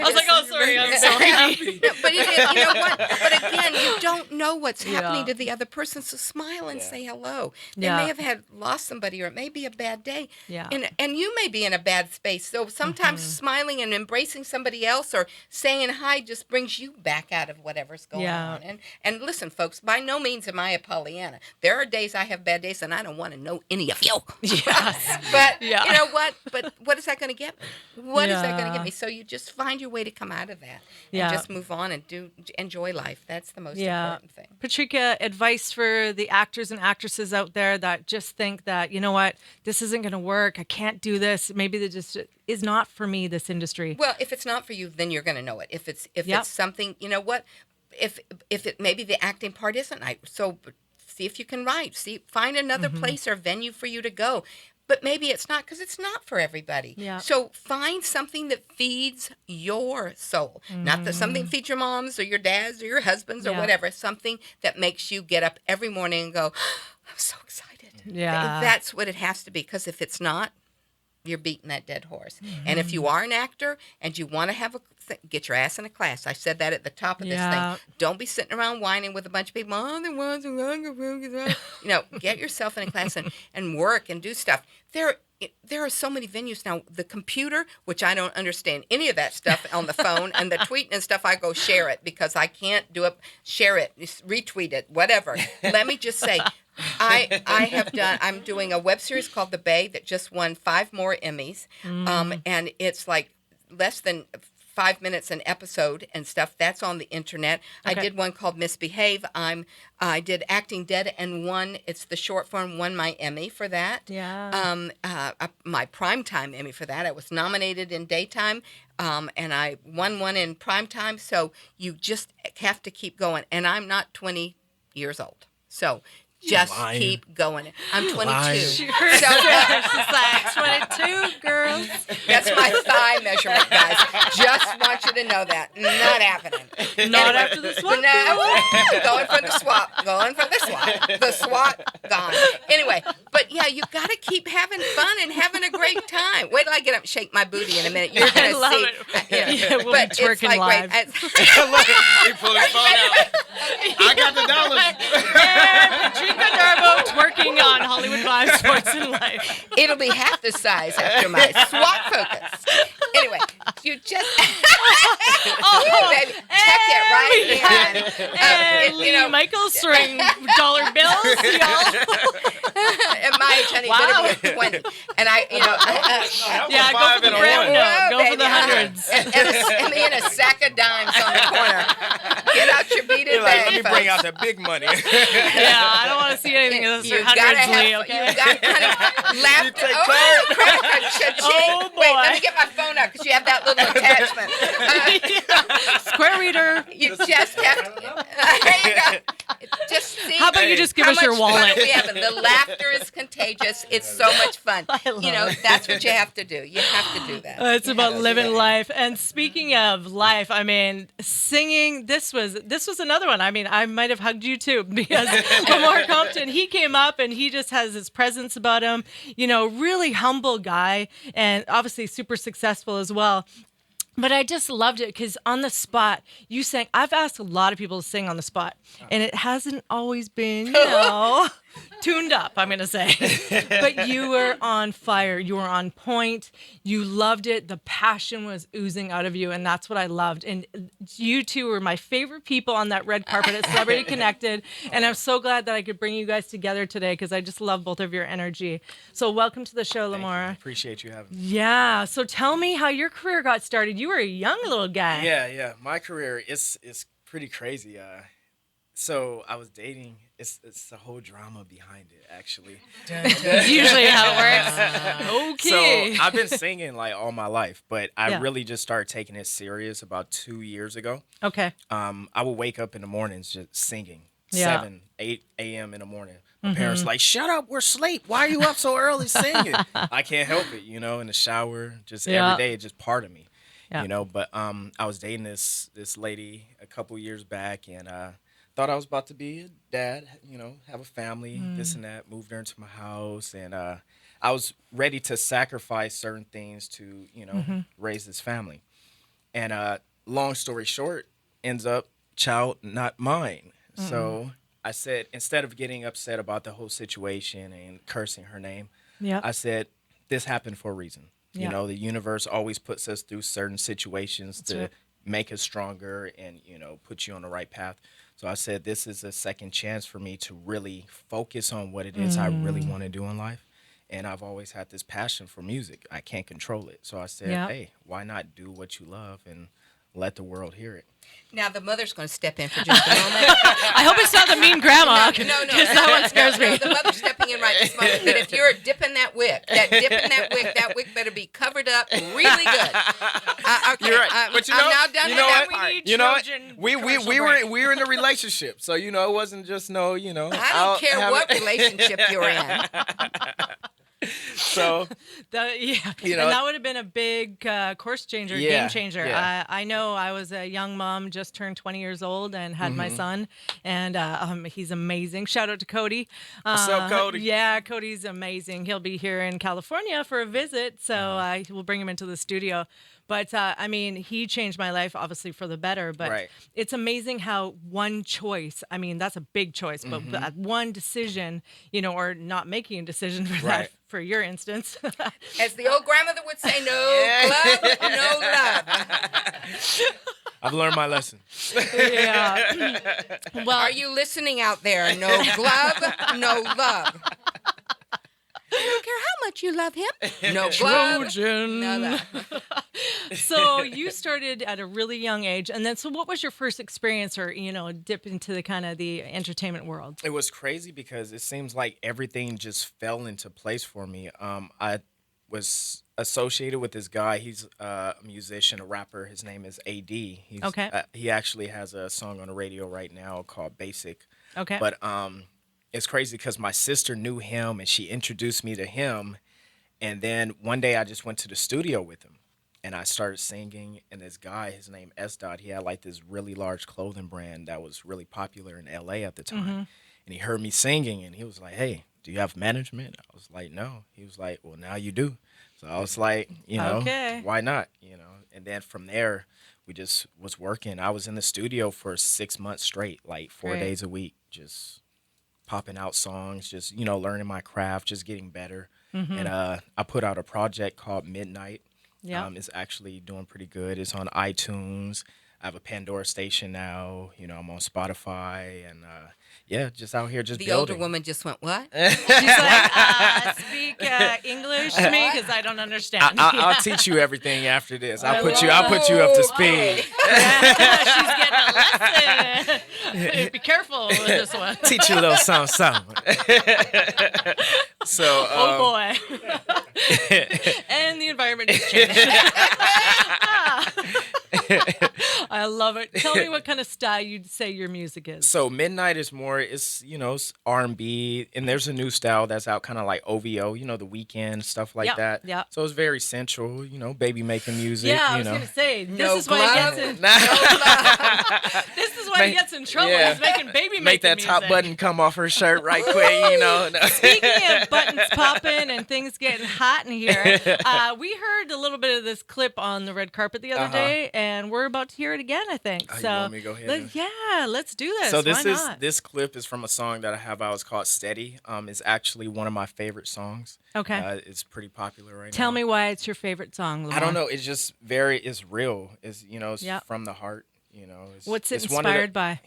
was like, oh, sorry. I'm so happy. No, but you know what? But again, you don't know what's happening to the other person, so smile and say hello. They may have lost somebody, or it may be a bad day. Yeah. And you may be in a bad space. So sometimes smiling and embracing somebody else or saying hi just brings you back out of whatever's going on. And listen, folks, by no means am I a Pollyanna. There are days I have bad days, and I don't want to know any of you. Yes. But you know what? But what is that going to get me? What is that going to get me? So you just find your way to come out of that and just move on and enjoy life. That's the most important thing. Patricia, advice for the actors and actresses out there that just think that, you know what, this isn't going to work. I can't do this. Maybe they just is not for me, this industry. Well, if it's not for you, then you're going to know it. If it's something, you know what, if it maybe the acting part isn't right, so see if you can write. Find another place or venue for you to go. But maybe it's not, because it's not for everybody. Yeah. So find something that feeds your soul. Not that something feeds your moms or your dads or your husbands or whatever. Something that makes you get up every morning and go, I'm so excited. Yeah. That's what it has to be, because if it's not, you're beating that dead horse. And if you are an actor and you want to have get your ass in a class. I said that at the top of this thing. Don't be sitting around whining with a bunch of people. Oh, there was get yourself in a class and work and do stuff. There are so many venues now. The computer, which I don't understand any of that stuff on the phone, and the tweeting and stuff, I go share it because I can't do it. Share it, retweet it, whatever. Let me just say, I'm doing a web series called The Bay that just won 5 more Emmys, and it's like less than 5 minutes an episode and stuff. That's on the internet. Okay. I did one called Misbehave. I did Acting Dead and it's the short form, won my Emmy for that. Yeah. My primetime Emmy for that. I was nominated in daytime, and I won one in primetime. So you just have to keep going. And I'm not 20 years old. So just keep going. I'm 22. She's like 22, girls. That's my thigh measurement, guys. Just want you to know that. Not happening. Not after the swap. No, going for the swap. Going for the swap. The swap, gone. Anyway, but yeah, you got to keep having fun and having a great time. Wait till I get up and shake my booty in a minute. You're going to see. Yeah, we'll be twerking live. He pulled his phone out. I got the dollars. Patricia Darbo twerking on Hollywood Vibes Sports and Life. It'll be half the size after my SWAT focus. Anyway, you just baby, check it right in. Michael's throwing dollar bills, y'all. at my age, honey, Wow. better be a 20. And I, Yeah, go for the brown note. Go for the hundreds. and me and a sack of dimes on the corner. Get out your beaded You're like, bag, let me folks. bring out the big money. Yeah, I don't want to see anything unless they're hundreds, Lee, okay? You got, honey, laugh. You take Credit card, cha-ching. Oh, boy. Wait, let me get my phone out because you have that little attachment. Square reader. You just have to. There you go. Just see. How about you just give how us your much fun wallet? we having. The laughter is contagious. It's so much fun. I love it. That's what you have to do. You have to do that. It's You about have to living do that. life. And speaking of life, I mean, singing. This was another one. I mean, I might have hugged you too because Lamar Compton. He came up and he just has his presence about him. Really humble guy, and obviously super successful as well. But I just loved it because on the spot, you sang. I've asked a lot of people to sing on the spot, and it hasn't always been, tuned up, I'm going to say. But you were on fire. You were on point. You loved it. The passion was oozing out of you, and that's what I loved. And you two were my favorite people on that red carpet at Celebrity Connected, and I'm so glad that I could bring you guys together today because I just love both of your energy. So welcome to the show, Lamar. Appreciate you having me. Yeah. So tell me how your career got started. You were a young little guy. Yeah. My career is pretty crazy. So I was dating. It's the whole drama behind it, actually. That's usually how it works. Okay. So I've been singing like all my life, but I Yeah. really just started taking it serious about 2 years ago. Okay. I would wake up in the mornings just singing, Yeah. 7, 8 a.m. in the morning. My parents like, shut up, we're asleep. Why are you up so early singing? I can't help it, in the shower, just Yeah. every day, it's just part of me, Yeah. But I was dating this lady a couple years back, and thought I was about to be a dad, have a family, this and that, moved her into my house, and I was ready to sacrifice certain things to, raise this family. And long story short, ends up child not mine. So I said, instead of getting upset about the whole situation and cursing her name, Yeah. I said, this happened for a reason. Yeah. The universe always puts us through certain situations to right. make us stronger and, put you on the right path. So I said, this is a second chance for me to really focus on what it is I really want to do in life. And I've always had this passion for music. I can't control it. So I said, Yeah. hey, why not do what you love and let the world hear it? Now the mother's going to step in for just a moment. I hope it's not the mean grandma. No. Because that one scares me. No, the mother's stepping in right this moment. That if you're dipping that wick, that wick better be covered up really good. Okay, You're right. But I'm now done you with know that what? part. need You know what? Trojan We commercial were break. we were in a relationship, so it wasn't just I don't care what relationship you're in. So And that would have been a big course changer, Yeah, game changer. yeah. I know I was a young mom, just turned 20 years old and had my son, and he's amazing. Shout out to Cody. What's up, Cody? Yeah, Cody's amazing. He'll be here in California for a visit, so I will bring him into the studio. But, he changed my life, obviously, for the better. But Right. it's amazing how one choice, that's a big choice, but that one decision, or not making a decision for that, Right. for your instance. As the old grandmother would say, no glove, no love. I've learned my lesson. Yeah. Well, Are you listening out there? No glove, no love. I don't care how much you love him. No glove, Trojan. no love. So you started at a really young age, and then so what was your first experience, or dip into the kind of the entertainment world? It was crazy because it seems like everything just fell into place for me. I was associated with this guy. He's a musician, a rapper. His name is AD. Okay. He actually has a song on the radio right now called Basic. Okay. But it's crazy because my sister knew him and she introduced me to him. And then one day I just went to the studio with him and I started singing. And this guy, his name S. He had like this really large clothing brand that was really popular in LA at the time. And he heard me singing and he was like, hey, do you have management? I was like, no. He was like, well, now you do. So I was like, Okay. why not? And then from there, we just was working. I was in the studio for 6 months straight, like 4 Great. days a week, just popping out songs, just, learning my craft, just getting better. And I put out a project called Midnight. Yeah. It's actually doing pretty good. It's on iTunes. I have a Pandora station now. You know, I'm on Spotify, and yeah, just out here just The older building. woman just went, what? She's like, speak English to me because I don't understand. I'll teach you everything after this. I'll put you Oh, up to okay. speed. She's getting a lesson. Be careful with this one. Teach you a little something, something. So, Oh boy. And the environment is changing. I love it. Tell me what kind of style you'd say your music is. So Midnight is more, it's, you know, it's R&B, and there's a new style that's out, kind of like OVO, you know, The Weekend, stuff like Yep, that. yep. So it's very central, you know, baby making music, Yeah, I you was know. gonna say this No is why he glove. gets in. Nah. This is why he gets in trouble. Yeah. He's making baby Make that music. top button come off her shirt right quick, you know. Speaking of buttons popping and things getting hot in here, we heard a little bit of this clip on the red carpet the other day, and we're about to hear it again, I think. Oh, you So, want me to go ahead and- yeah, let's do this. So Why not? this clip is from a song that I have out. It's called Steady. It's actually one of my favorite songs. Okay. It's pretty popular right now. Tell me why it's your favorite song, Lamar. I don't know. It's just it's real. It's, you know, it's Yep. from the heart. You know, What's it it's one of the- inspired by?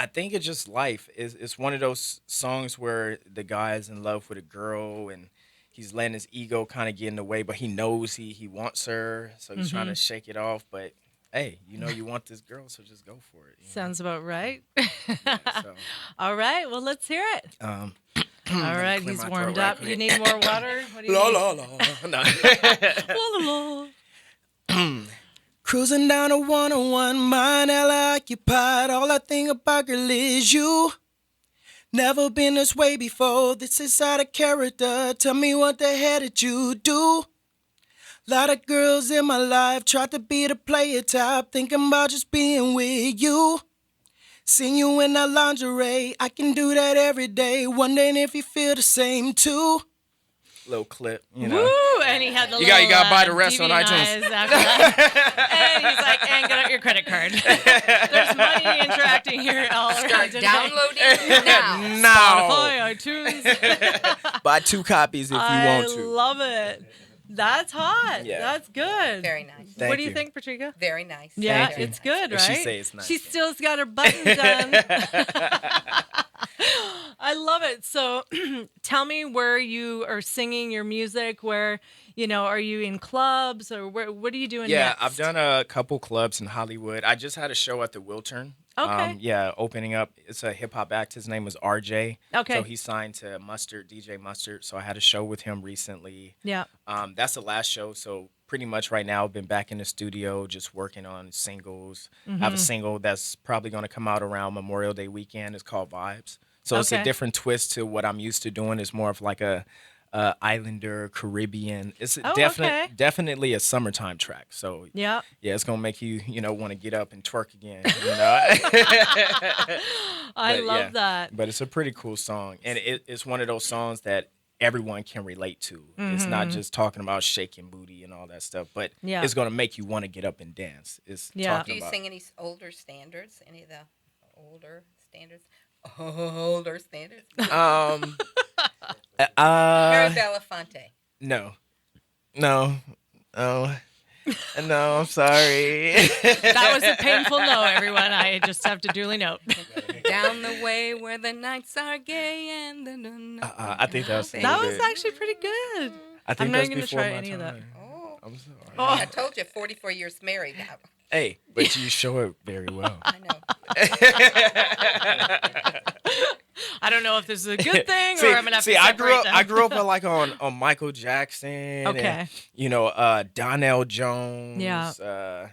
I think it's just life. It's one of those songs where the guy's in love with a girl and he's letting his ego kind of get in the way, but he knows he wants her, so he's trying to shake it off. But hey, you know you want this girl, so just go for it. You know? Sounds about right. Yeah, so, All right, well, let's hear it. um, All right, clear he's my warmed throat right up. You quick. need more water? What do you la need? la la. No. La, la, la. Cruising down a 101, mind hella occupied. All I think about, girl, is you. Never been this way before. This is out of character. Tell me what the hell did you do? Lot of girls in my life tried to be the player type, thinking about just being with you. Seen you in that lingerie, I can do that every day. Wondering if you feel the same too. Little clip, you know. Woo! And he had the You little gotta buy the rest on deviant iTunes. eyes after that. And he's like, and get out your credit card. There's money interacting here all around Start today. downloading now. Now, Spotify, iTunes. buy 2 copies if you I want to. love it. That's hot. Yeah. That's good. Very nice. Thank what do you you. think, Patricia? Very nice. Yeah, Thank you. it's good, If right? she say it's nice, She then. still's got her buttons done. I love it. So tell me where you are singing your music, where, you know, are you in clubs or what are you doing Yeah, next? I've done a couple clubs in Hollywood. I just had a show at the Wiltern. Okay. Yeah, opening up. It's a hip hop act. His name was RJ. Okay. So he signed to Mustard, DJ Mustard. So I had a show with him recently. Yeah. That's the last show. So pretty much right now I've been back in the studio just working on singles. I have a single that's probably going to come out around Memorial Day weekend. It's called Vibes. So it's Okay. a different twist to what I'm used to doing. It's more of like a Islander, Caribbean. It's Oh, okay. definitely a summertime track. So Yeah. yeah, it's gonna make you, you know, want to get up and twerk again. You know, I But, love yeah. that. But it's a pretty cool song, and it's one of those songs that everyone can relate to. It's not just talking about shaking booty and all that stuff, but Yeah. it's gonna make you want to get up and dance. It's Yeah. talking Do you about. sing any older standards? Any of the older standards? Older standards? Harry Uh, Belafonte. no, no, no, no. I'm sorry. That was a painful no, everyone. I just have to duly note. Down the way where the nights are gay and the I think that's That was actually pretty good. I think I'm not that's gonna before try my any of that. time. Oh, I'm sorry. I told you, 44 years married. Hey, but you show it very well. I know. I don't know if this is a good thing or I'm gonna have to I separate grew up. them. I grew up like on Michael Jackson. Okay. And, you know, Donnell Jones. Yeah.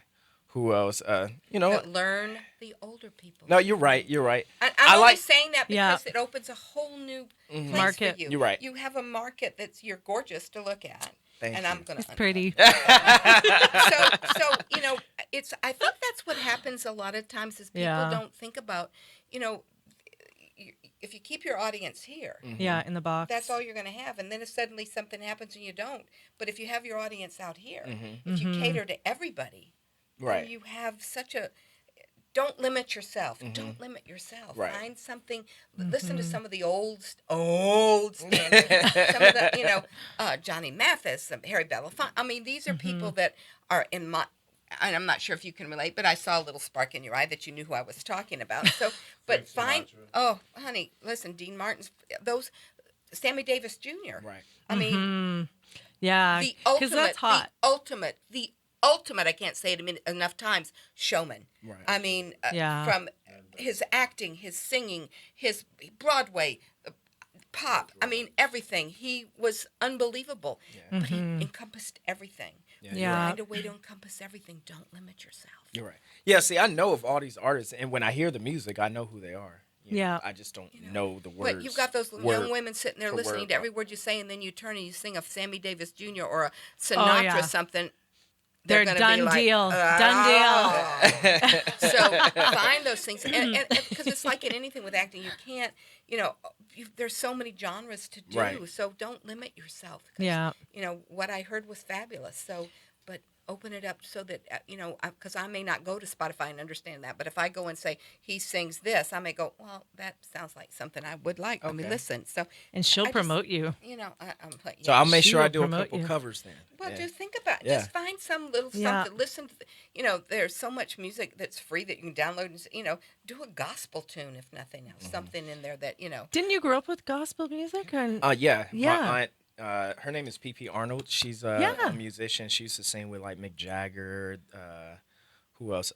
Who else? You know. But learn the older people. No, you're right. You're right. I'm I only like- saying that Yeah. because it opens a whole new place Market. for you. You're right. You have a market you're gorgeous to look at. Thank and you. I'm gonna. It's pretty. So you know, I think that's what happens a lot of times is people Yeah. don't think about, you know, if you keep your audience here, Yeah, in the box. that's all you're going to have. And then if suddenly something happens and you don't, but if you have your audience out here, if you cater to everybody, then Right. you have such a. Don't limit yourself. Don't limit yourself. Right. Find something. Listen to some of the old standards. Some of the, you know, Johnny Mathis, Harry Belafonte. I mean, these are people that are in my. and I'm not sure if you can relate, but I saw a little spark in your eye that you knew who I was talking about. So, but Frank find, Sinatra. oh, honey, listen, Dean Martin's, those, Sammy Davis Jr. Right. I mean, Yeah, the because that's ultimate, hot. the ultimate, I can't say it enough times, showman. Right. I mean, Yeah. from his acting, his singing, his Broadway, pop. I mean, everything. He was unbelievable, Yeah. but he encompassed everything. Yeah. You You're Yeah. right. find a way to encompass everything. Don't limit yourself. You're right. Yeah. See, I know of all these artists, and when I hear the music, I know who they are. You know, Yeah. I just don't know the words. But you've got those word young women sitting there for listening word. to every word you say, and then you turn and you sing a Sammy Davis Jr. or a Oh, Sinatra yeah. something. They're gonna be done like, deal. Done deal. So find those things, and because it's like in anything with acting, you can't, there's so many genres to do, Right. so don't limit yourself. 'Cause, Yeah. what I heard was fabulous. So, but open it up so that because I may not go to Spotify and understand that, but if I go and say he sings this, I may go, well, that sounds like something I would like. Let me Okay. listen. So, And she'll I just- promote you. I'm like, So I'll make She sure I will do a promote couple you. covers then. well, Yeah. just think about it. Yeah. Just find some little Yeah. something. Listen to, there's so much music that's free that you can download and, do a gospel tune if nothing else. Something in there that, Didn't you grow up with gospel music? And Yeah. Yeah. My aunt, her name is PP Arnold. She's Yeah. a musician. She used to sing with like Mick Jagger. Who else?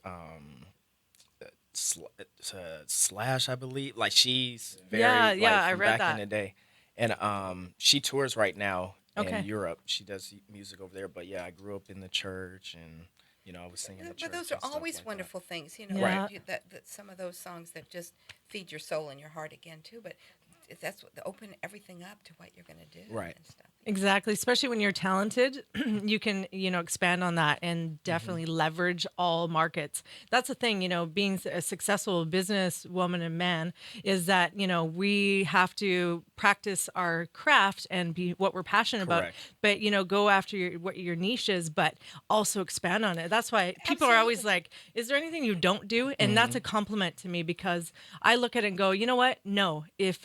Slash, I believe. Like she's very Yeah, like, yeah, I from read back in that. the day, and she tours right now Okay. in Europe. She does music over there. But yeah, I grew up in the church, and I was singing in church. but those are and stuff always like that. wonderful things, Right. that some of those songs that just feed your soul and your heart again too. But that's what open everything up to what you're going to do, Right. And stuff. Exactly, especially when you're talented, you can, expand on that and definitely leverage all markets. That's the thing, being a successful businesswoman and man is that, we have to practice our craft and be what we're passionate Correct. about, but, go after what your niche is, but also expand on it. That's why people are always Absolutely. like, is there anything you don't do? And that's a compliment to me because I look at it and go, you know what? No, if,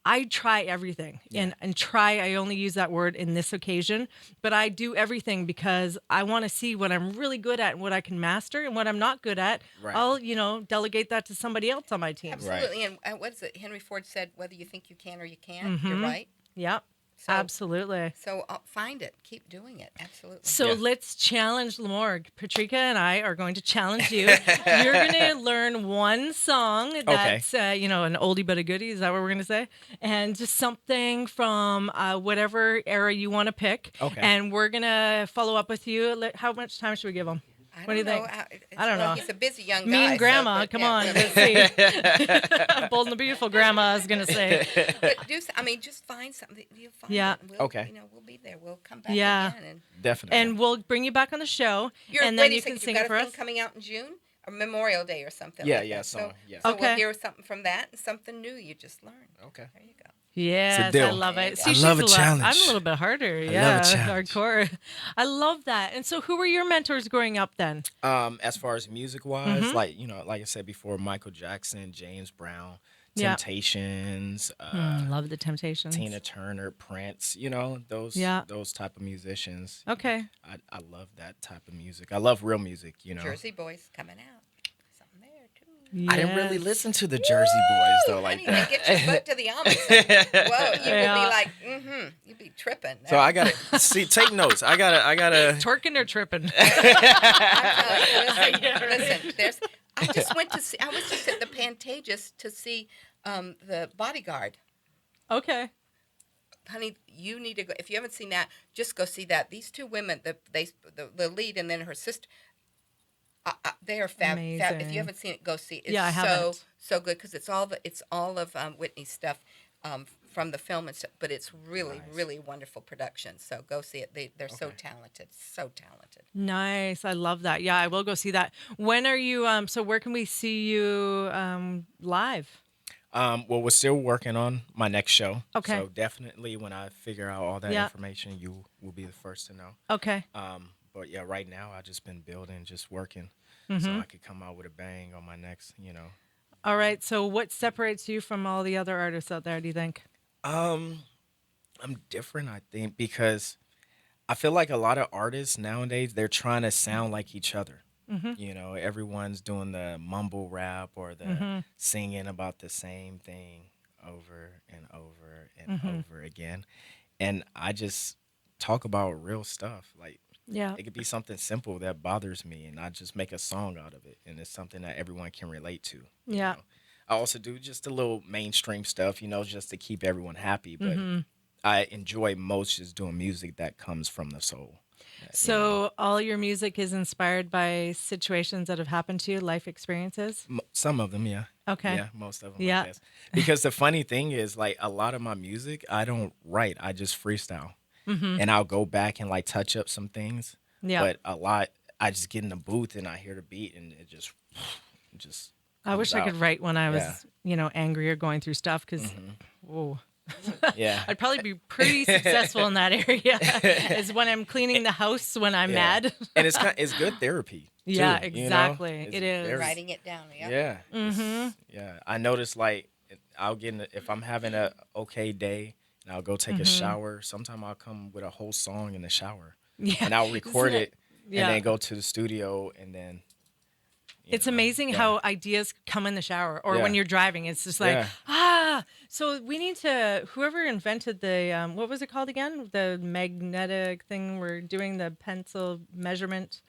I try everything and try, I only use that word in this occasion, but I do everything because I want to see what I'm really good at and what I can master and what I'm not good at. Right. I'll, delegate that to somebody else on my team. Absolutely. And what is it? Henry Ford said, "Whether you think you can or you can't, you're right." Yep. So- Absolutely. So find it. Keep doing it. Absolutely. So Yeah. let's challenge Lamorg. Patrika and I are going to challenge you. You're going to learn one song that's, an oldie but a goodie. Is that what we're going to say? And just something from whatever era you want to pick. Okay. And we're going to follow up with you. How much time should we give them? What do you think? I don't know. He's a busy young guy. Me and Grandma, but come yeah, on, but- let's see. Bold and the Beautiful Grandma, I was going to say. But just find something. You find Yeah. it. And we'll, Okay. We'll be there. We'll come back Yeah. again. And Definitely. And we'll bring you back on the show, and wait then a you second, can sing got it for a thing us. coming out in June or Memorial Day or something. Yeah, like yeah, that. song, yeah. So Okay. we'll hear something from that and something new you just learned. Okay. There you go. Yes, I deal. love it. I See, love she's a lot- challenge. I'm a little bit harder. love a Yeah, challenge. hardcore. I love that. And so, who were your mentors growing up then? As far as music wise, Mm-hmm. like I said before, Michael Jackson, James Brown, Yeah. Temptations, Love the Temptations. Tina Turner, Prince, those Yeah. those type of musicians. Okay. I love that type of music. I love real music, Jersey Boys coming out. Something there too. I didn't really Yes. listen to the Jersey Boys though like Honey, that. they get your butt to the Amish. Whoa, you will Yeah. be like, you'll be tripping. So I gotta see. Take notes. I gotta. Twerking or tripping? Listen. I was just at the Pantages to see the Bodyguard. Okay. Honey, you need to go. If you haven't seen that, just go see that. These two women, the lead and then her sister, they are fab. If Amazing. you haven't seen it, go see it. It's Yeah, I haven't. so good because it's all of Whitney's stuff from the film and stuff. But it's really Nice. really wonderful production. So go see it. They're so talented, so talented. Nice. I love that. Yeah, I will go see that. When are you? So where can we see you live? Well, we're still working on my next show. Okay. So definitely, when I figure out all that Yeah. information, you will be the first to know. Okay. But yeah, right now I just been building, just working, Mm-hmm. so I could come out with a bang on my next. All right. So what separates you from all the other artists out there? Do you think? I'm different, I think, because I feel like a lot of artists nowadays, they're trying to sound like each other. Mm-hmm. You know, everyone's doing the mumble rap or the Mm-hmm. singing about the same thing over and over and Mm-hmm. over again. And I just talk about real stuff. Like Yeah. it could be something simple that bothers me, and I just make a song out of it, and it's something that everyone can relate to. You Yeah. know, I also do just a little mainstream stuff, just to keep everyone happy. But Mm-hmm. I enjoy most just doing music that comes from the soul. So all your music is inspired by situations that have happened to you, life experiences? Some of them, yeah. Okay. Yeah, most of them, I Yeah. guess. Because the funny thing is, like, a lot of my music, I don't write. I just freestyle. Mm-hmm. And I'll go back and, like, touch up some things. Yeah. But a lot, I just get in the booth and I hear the beat and it just I comes wish I out. could write when I Yeah. was, angry or going through stuff because, whoa. Yeah. I'd probably be pretty successful in that area is when I'm cleaning the house when I'm Yeah. mad. And it's good therapy. Yeah, too, exactly. It's It is. very- Writing it down. Yep. Yeah. Mm-hmm. Yeah. I notice, like, I'll get if I'm having a okay day and I'll go take a Mm-hmm. shower, sometime I'll come with a whole song in the shower. Yeah. And I'll record Isn't it Yeah. and then go to the studio and then It's amazing yeah. how ideas come in the shower or when Yeah. you're driving. It's just like, Yeah. so we need to, whoever invented the, what was it called again? The magnetic thing we're doing the pencil measurement.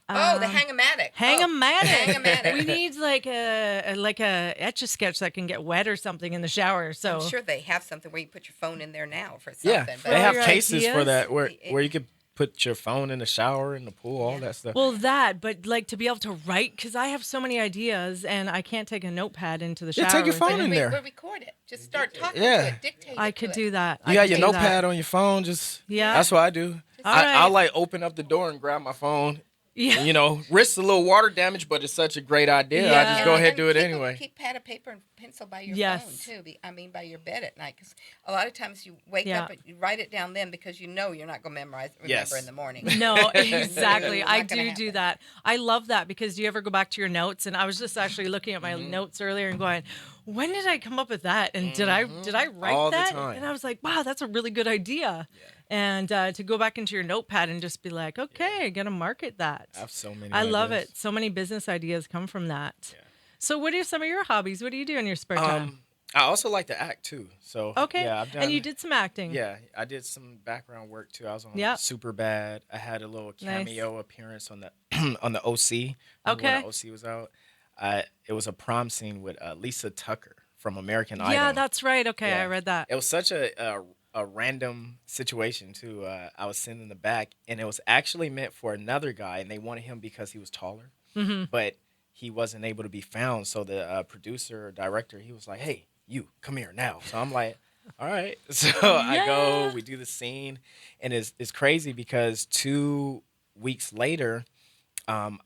Oh, the hang-o-matic. Hang-o-matic. Hang-o-matic. We need like a etch-a-sketch that can get wet or something in the shower. So I'm sure they have something where you put your phone in there now for Yeah. something. They have your cases for ideas? that where you could put your phone in the shower, in the pool, all that stuff. Well, but like to be able to write, because I have so many ideas and I can't take a notepad into the shower. Yeah, take your with phone it. in there. We'll record it. Just start talking Yeah. to it. Dictate I it could to do it. that. You I got could your do notepad that. on your phone, just Yeah. that's what I do. All right. I'll like open up the door and grab my phone. Yeah. Risk a little water damage, but it's such a great idea. I Yeah. just go ahead and do it keep anyway. Keep pad of paper and pencil by your Yes. phone, too. By your bed at night. Because a lot of times you wake Yeah. up and you write it down then because you know you're not going to remember Yes. in the morning. No, exactly. Not I gonna do happen. that. I love that because do you ever go back to your notes? And I was just actually looking at my Mm-hmm. notes earlier and going, when did I come up with that? And did I write All the that? time. And I was like, wow, that's a really good idea. Yeah. And to go back into your notepad and just be like, okay, gonna market that. I have so many. I love ideas. it. So many business ideas come from that. Yeah. So what are some of your hobbies? What do you do in your spare time? I also like to act too. So Okay. yeah, I've done. And you did some acting. Yeah, I did some background work too. I was on Yep. Super Bad. I had a little Nice. cameo appearance on the on the OC. Remember Okay. when the OC was out. It was a prom scene with Lisa Tucker from American Yeah, Idol. that's right. Okay, Yeah. I read that. It was such a random situation too. I was sitting in the back, and it was actually meant for another guy, and they wanted him because he was taller, but he wasn't able to be found. So the producer or director, he was like, "Hey, you come here now." So I'm like, "All right." So I go, we do the scene, and it's crazy because 2 weeks later, I'm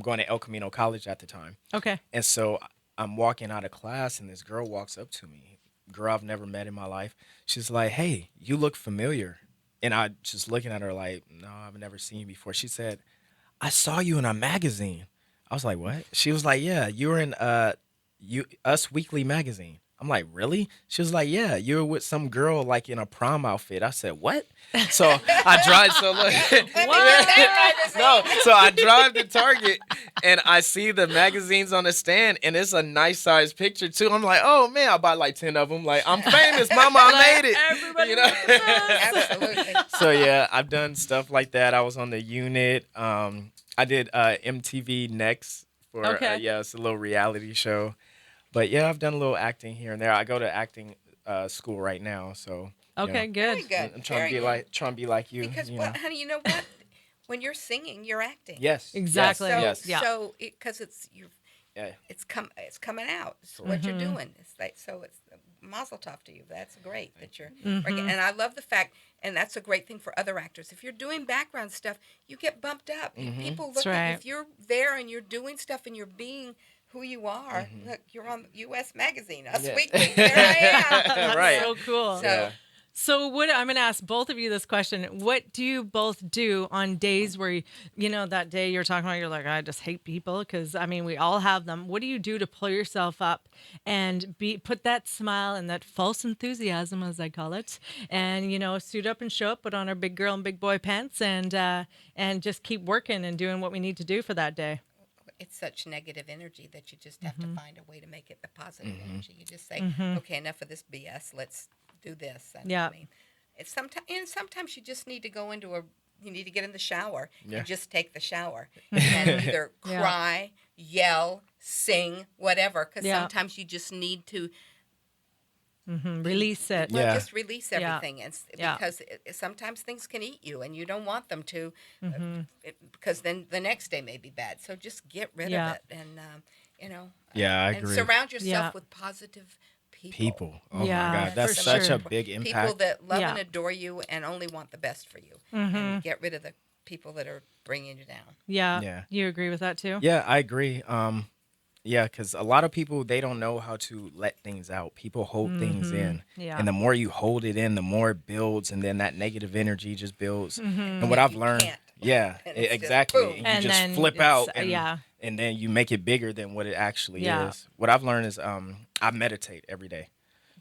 going to El Camino College at the time. Okay. And so I'm walking out of class, and this girl walks up to me. Girl I've never met in my life. She's like, "Hey, you look familiar." And I just looking at her like, "No, I've never seen you before." She said, "I saw you in a magazine." I was like, "What?" She was like, "Yeah, you were in Us Weekly magazine." I'm like, "Really?" She was like, "Yeah, you were with some girl like in a prom outfit." I said, "What?" So I drive. So look, no. So I drive to Target and I see the magazines on the stand, and it's a nice size picture too. I'm like, "Oh man, I bought like 10 of them. Like, I'm famous, mama. I made it." Everybody Absolutely. So yeah, I've done stuff like that. I was on the unit. I did MTV Next for Okay. it's a little reality show. But yeah, I've done a little acting here and there. I go to acting school right now, so Okay, good. Very good. I'm trying to be like you. Because, you well, know? honey, you know what? When you're singing, you're acting. Yes, Exactly. So, Yes. Yeah. so because Yeah. it's coming out. It's what you're doing. It's like it's mazel tov to you. That's great that you're working. And I love the fact, and that's a great thing for other actors. If you're doing background stuff, you get bumped up. People look That's right. at if you're there and you're doing stuff and you're being who you are. Look, you're on U.S. Magazine, Us Yeah. Weekly. There I am. Right. So cool. So Yeah. So what I'm going to ask both of you this question. What do you both do on days where that day you're talking about, you're like, I just hate people, because I mean, we all have them. What do you do to pull yourself up and put that smile and that false enthusiasm, as I call it, and suit up and show up, put on our big girl and big boy pants, and just keep working and doing what we need to do for that day? It's such negative energy that you just have to find a way to make it the positive energy. You just say, okay, enough of this BS. Let's do this. And, Yeah. I mean, sometimes you just need to go you need to get in the shower Yeah. and just take the shower and either Yeah. cry, yell, sing, whatever. Because Yeah. sometimes you just need to Release it. Yeah. just release Yeah. everything, and Yeah. because sometimes things can eat you, and you don't want them to, because then the next day may be bad. So just get rid Yeah. of it, and Yeah, I and agree. surround yourself Yeah. with positive people. People. Oh Yeah, my God, that's for such sure. a big People impact. that love Yeah. and adore you and only want the best for you, and get rid of the people that are bringing you down. Yeah. Yeah. You agree with that too? Yeah, I agree. Yeah, because a lot of people, they don't know how to let things out. People hold things in, Yeah. and the more you hold it in, the more it builds, and then that negative energy just builds. And what Yeah, I've you learned, can't. yeah, And it's just exactly. boom. And you And just then flip it's- out, and yeah. and then you make it bigger than what it actually Yeah. is. What I've learned is, I meditate every day.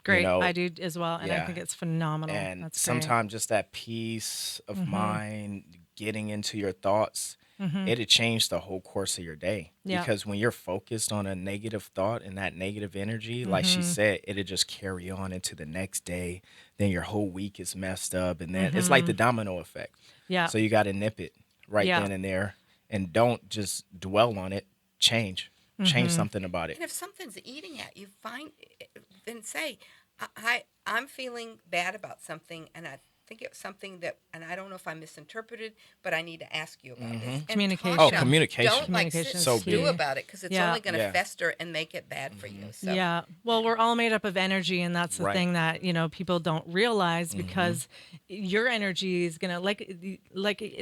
Great. know, I do as well. And I yeah. think it's phenomenal. And That's great. sometimes just that peace of mind, getting into your thoughts, it'll change the whole course of your day. Yeah. Because when you're focused on a negative thought and that negative energy, like she said, it'll just carry on into the next day. Then your whole week is messed up. And then it's like the domino effect. Yeah. So you got to nip it right Yeah. then and there. And don't just dwell on it. Change. Change something about it. And if something's eating at you, then say, I'm feeling bad about something, and I think it's something that, and I don't know if I misinterpreted, but I need to ask you about this. And Communication. talk Oh, it out. communication. Don't like sit Communication and So stew big. about it, because it's Yeah. only going to Yeah. fester and make it bad for you. So Yeah. Well, we're all made up of energy, and that's the Right. thing that, people don't realize, because your energy is going to like it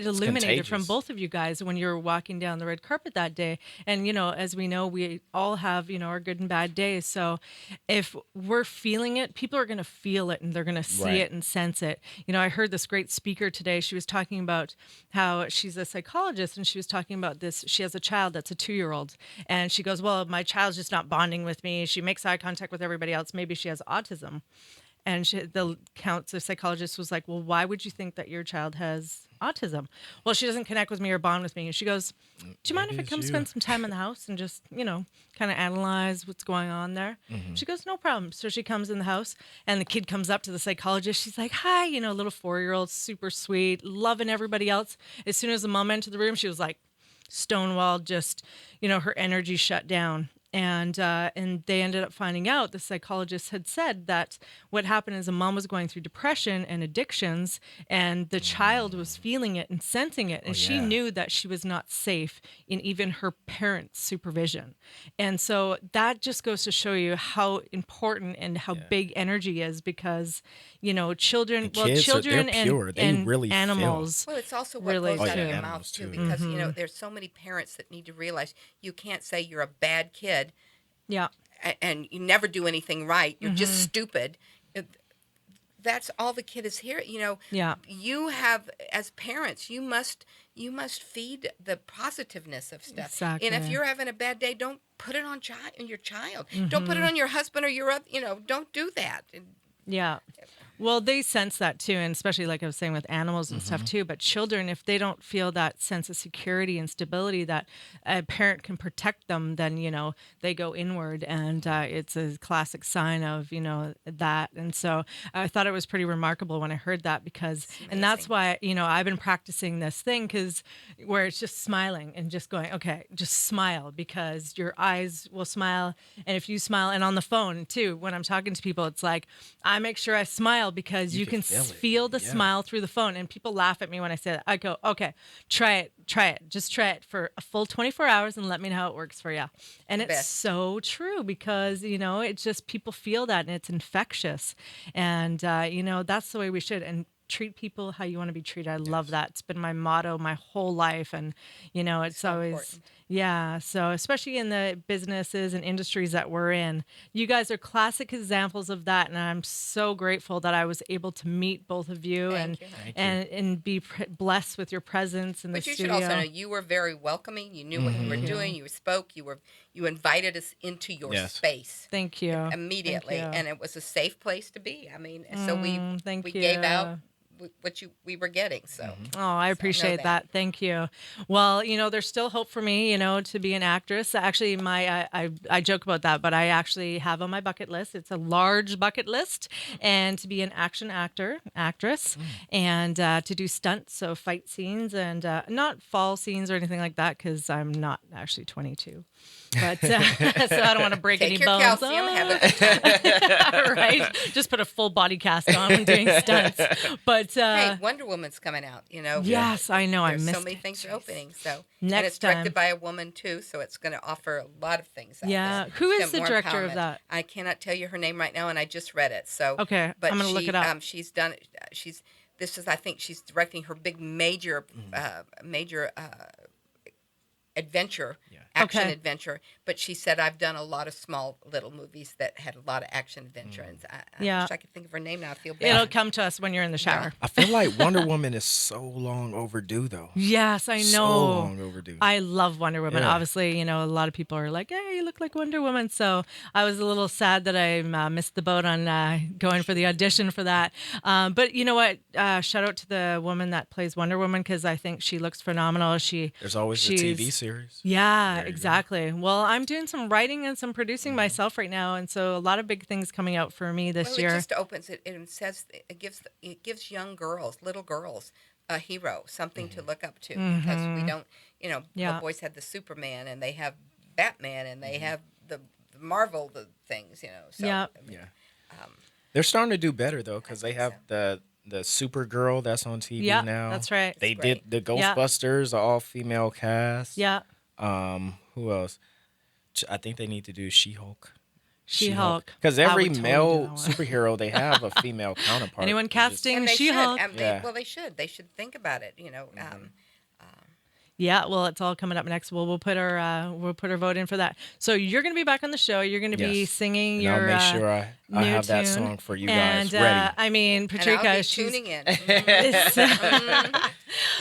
illuminated from contagious. both of you guys when you're walking down the red carpet that day. And, as we know, we all have, our good and bad days. So if we're feeling it, people are going to feel it, and they're going to see Right. it and sense it. I heard this great speaker today. She was talking about how she's a psychologist, and she was talking about this. She has a child that's a 2-year-old, and she goes, well, my child's just not bonding with me. She makes eye contact with everybody else. Maybe she has autism. And the psychologist was like, well, why would you think that your child has autism? Well, she doesn't connect with me or bond with me. And she goes, do you mind if I Maybe come it's spend you. some time in the house and just, kind of analyze what's going on there? She goes, no problem. So she comes in the house, and the kid comes up to the psychologist. She's like, hi, little 4-year-old, super sweet, loving everybody else. As soon as the mom entered the room, she was like, stonewalled, just her energy shut down. And they ended up finding out, the psychologist had said that what happened is a mom was going through depression and addictions, and the child was feeling it and sensing it, and she yeah. knew that she was not safe in even her parents' supervision. And so that just goes to show you how important and how big energy is, because children, And well, kids are- they're children and, pure. They and really feel. animals. well, it's also what Really goes out do. of your Animals mouth too, too. because there's so many parents that need to realize you can't say you're a bad kid Yeah. and you never do anything right. You're just stupid. That's all the kid is here. Yeah. You have, as parents, you must feed the positiveness of stuff. And if Exactly. you're having a bad day, don't put it on your child. Don't put it on your husband or your other. Don't do that. Yeah. Well, they sense that too, and especially like I was saying with animals and stuff too. But children, if they don't feel that sense of security and stability that a parent can protect them, then they go inward, and it's a classic sign of that. And so I thought it was pretty remarkable when I heard that, because, and that's why I've been practicing this thing, because where it's just smiling and just going, okay, just smile, because your eyes will smile, and if you smile, and on the phone too, when I'm talking to people, it's like I make sure I smile, because you can feel it. feel the Yeah. smile through the phone. And people laugh at me when I say that. I go, okay, try it, just try it for a full 24 hours and let me know how it works for you. And it's best. so true, because it's just, people feel that, and it's infectious, and that's the way we should. And treat people how you want to be treated. I love that. It's been my motto my whole life. And, it's So always, important. yeah. So, especially in the businesses and industries that we're in, you guys are classic examples of that. And I'm so grateful that I was able to meet both of you Thank you. Thank you. and be blessed with your presence in the But you should also know studio. you were very welcoming. You knew what you were Thank doing. you. You spoke. You invited us into your Yes. space Thank you. immediately, Thank you. and it was a safe place to be. I mean, so Thank we you. gave out what we were getting. So Oh, I know appreciate that. that. Thank you. Well, there's still hope for me, to be an actress. Actually, I joke about that, but I actually have on my bucket list. It's a large bucket list, and to be an actress, and to do stunts, so fight scenes, and not fall scenes or anything like that, because I'm not actually 22. But so I don't want to break Take any your bones. calcium. Have a good time. Right? Just put a full body cast on when doing stunts. But Hey, Wonder Woman's coming out. yes, I know. I There's missed so many it. things Jeez. opening. So and Next it's directed time. by a woman too. So it's going to offer a lot of things out Yeah. there. Who It's is got the more director of empowerment. that? I cannot tell you her name right now, and I just read it. So Okay, but I'm gonna look it up. She's done. She's this is I think she's directing her big major adventure, Yeah. action Okay. adventure. But she said, I've done a lot of small little movies that had a lot of action adventure. And I Yeah. wish I could think of her name now. I feel bad. It'll come to us when you're in the shower. I feel like Wonder Woman is so long overdue, though. Yes, I know. So long overdue. I love Wonder Woman. Yeah. Obviously, a lot of people are like, "Hey, you look like Wonder Woman." So I was a little sad that I missed the boat on going for the audition for that. But you know what? Shout out to the woman that plays Wonder Woman, because I think she looks phenomenal. There's always the she's- TV series. Yeah, There you go. exactly. Well, I'm doing some writing and some producing myself right now, and so a lot of big things coming out for me this Well, year. it just opens it and says it gives young girls, little girls, a hero, something to look up to, because we don't, Yeah. the boys have the Superman and they have Batman and they have the Marvel things, So Yeah. I mean, Yeah. They're starting to do better though, because they have the Supergirl that's on TV Yeah, now. that's right. They That's did the Yeah. Ghostbusters, all female cast. Yeah, Who else? I think they need to do She-Hulk. She-Hulk. Because I every would totally do male that one. superhero, they have a female counterpart. Anyone They just- casting and they She-Hulk? should. Yeah. Well, they should. They should think about it. Yeah, well, it's all coming up next. We'll put our vote in for that. So you're going to be back on the show. You're going to be Yes. singing And your I'll make sure I new have that tune. song for you and, guys ready. I mean, And Patricia, I'll be she's tuning in.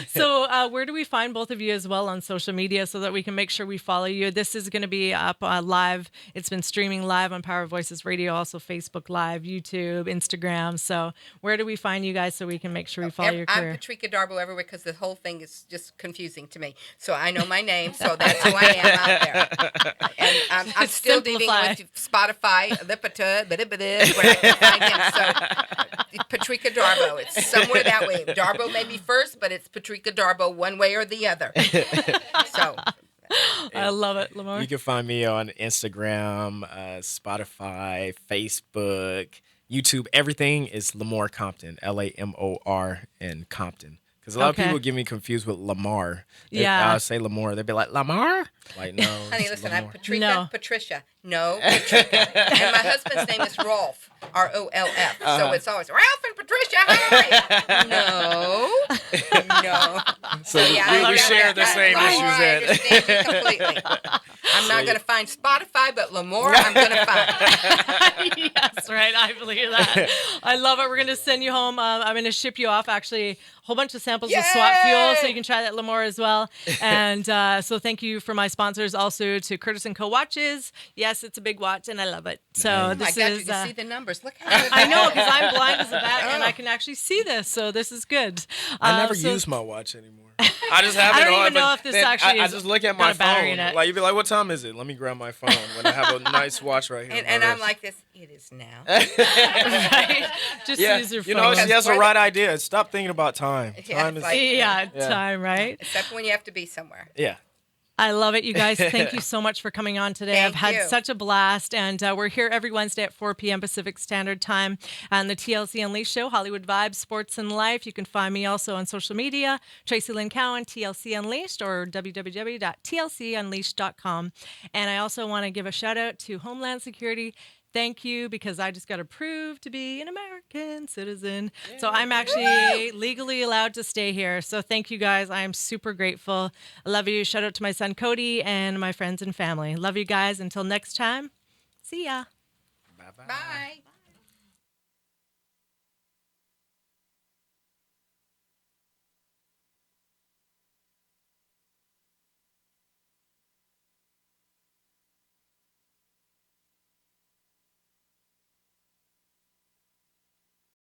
so where do we find both of you as well on social media so that we can make sure we follow you? This is going to be up live. It's been streaming live on Power Voices Radio, also Facebook Live, YouTube, Instagram. So where do we find you guys so we can make sure we follow your I'm career? Patricia Darbo everywhere because the whole thing is just confusing to me. So I know my name, so that's who I am out there. And I'm still dealing Simplify. with Spotify, Lipita, where I can find him. So Patricia Darbo, it's somewhere that way. Darbo may be first, but it's Patricia Darbo one way or the other. So I love it, Lamar. You can find me on Instagram, Spotify, Facebook, YouTube. Everything is Lamar Compton, Lamor in Compton. Because a lot Okay. of people get me confused with Lamar. Yeah. I'll say Lamar. They'll be like, Lamar? Like, no. honey, it's listen, Lamar. I'm Patricia. No. Patricia. No, Patricia. And my husband's name is Rolf, Rolf. So it's always Ralph and Patricia. Hi. No. So Yeah, we I share got the that. same Lamar, I issues then. understand you completely. I'm not going to find Spotify, but Lamar, I'm going to find. Yes, right. I believe that. I love it. We're going to send you home. I'm going to ship you off actually a whole bunch of samples of SWAT fuel so you can try that Lamar as well. And so thank you for my sponsors also to Curtis & Co. watches. Yes, it's a big watch and I love it. So Oh my this God, is you can see the numbers. Look how good I that know is. because I'm blind as a bat and I can actually see this. So this is good. I never so- use my watch anymore. I just have I it don't on. even know but if this then actually I is just look at got my a battery in phone. it. Like, you'd be like, what time is it? Let me grab my phone when I have a nice watch right here. on And my I'm wrist. like this. It is now. Right? Just yeah, use your you phone. know, she has the Because right idea. Stop thinking about time. Yeah, Time it's is, like- yeah, Yeah. time, right? Except when you have to be somewhere. yeah. I love it, you guys. Thank you so much for coming on today. I've Thank had you. such a blast, and we're here every Wednesday at 4 p.m. Pacific Standard Time on the TLC Unleashed Show, Hollywood Vibes, Sports and Life. You can find me also on social media, Traci Lynn Cowan, TLC Unleashed, or www.tlcunleashed.com. And I also want to give a shout out to Homeland Security. thank you, because I just got approved to be an American citizen. So I'm actually legally allowed to stay here. So thank you guys. I am super grateful. I love you. Shout out to my son Cody and my friends and family. Love you guys. Until next time. See ya. Bye bye. Bye.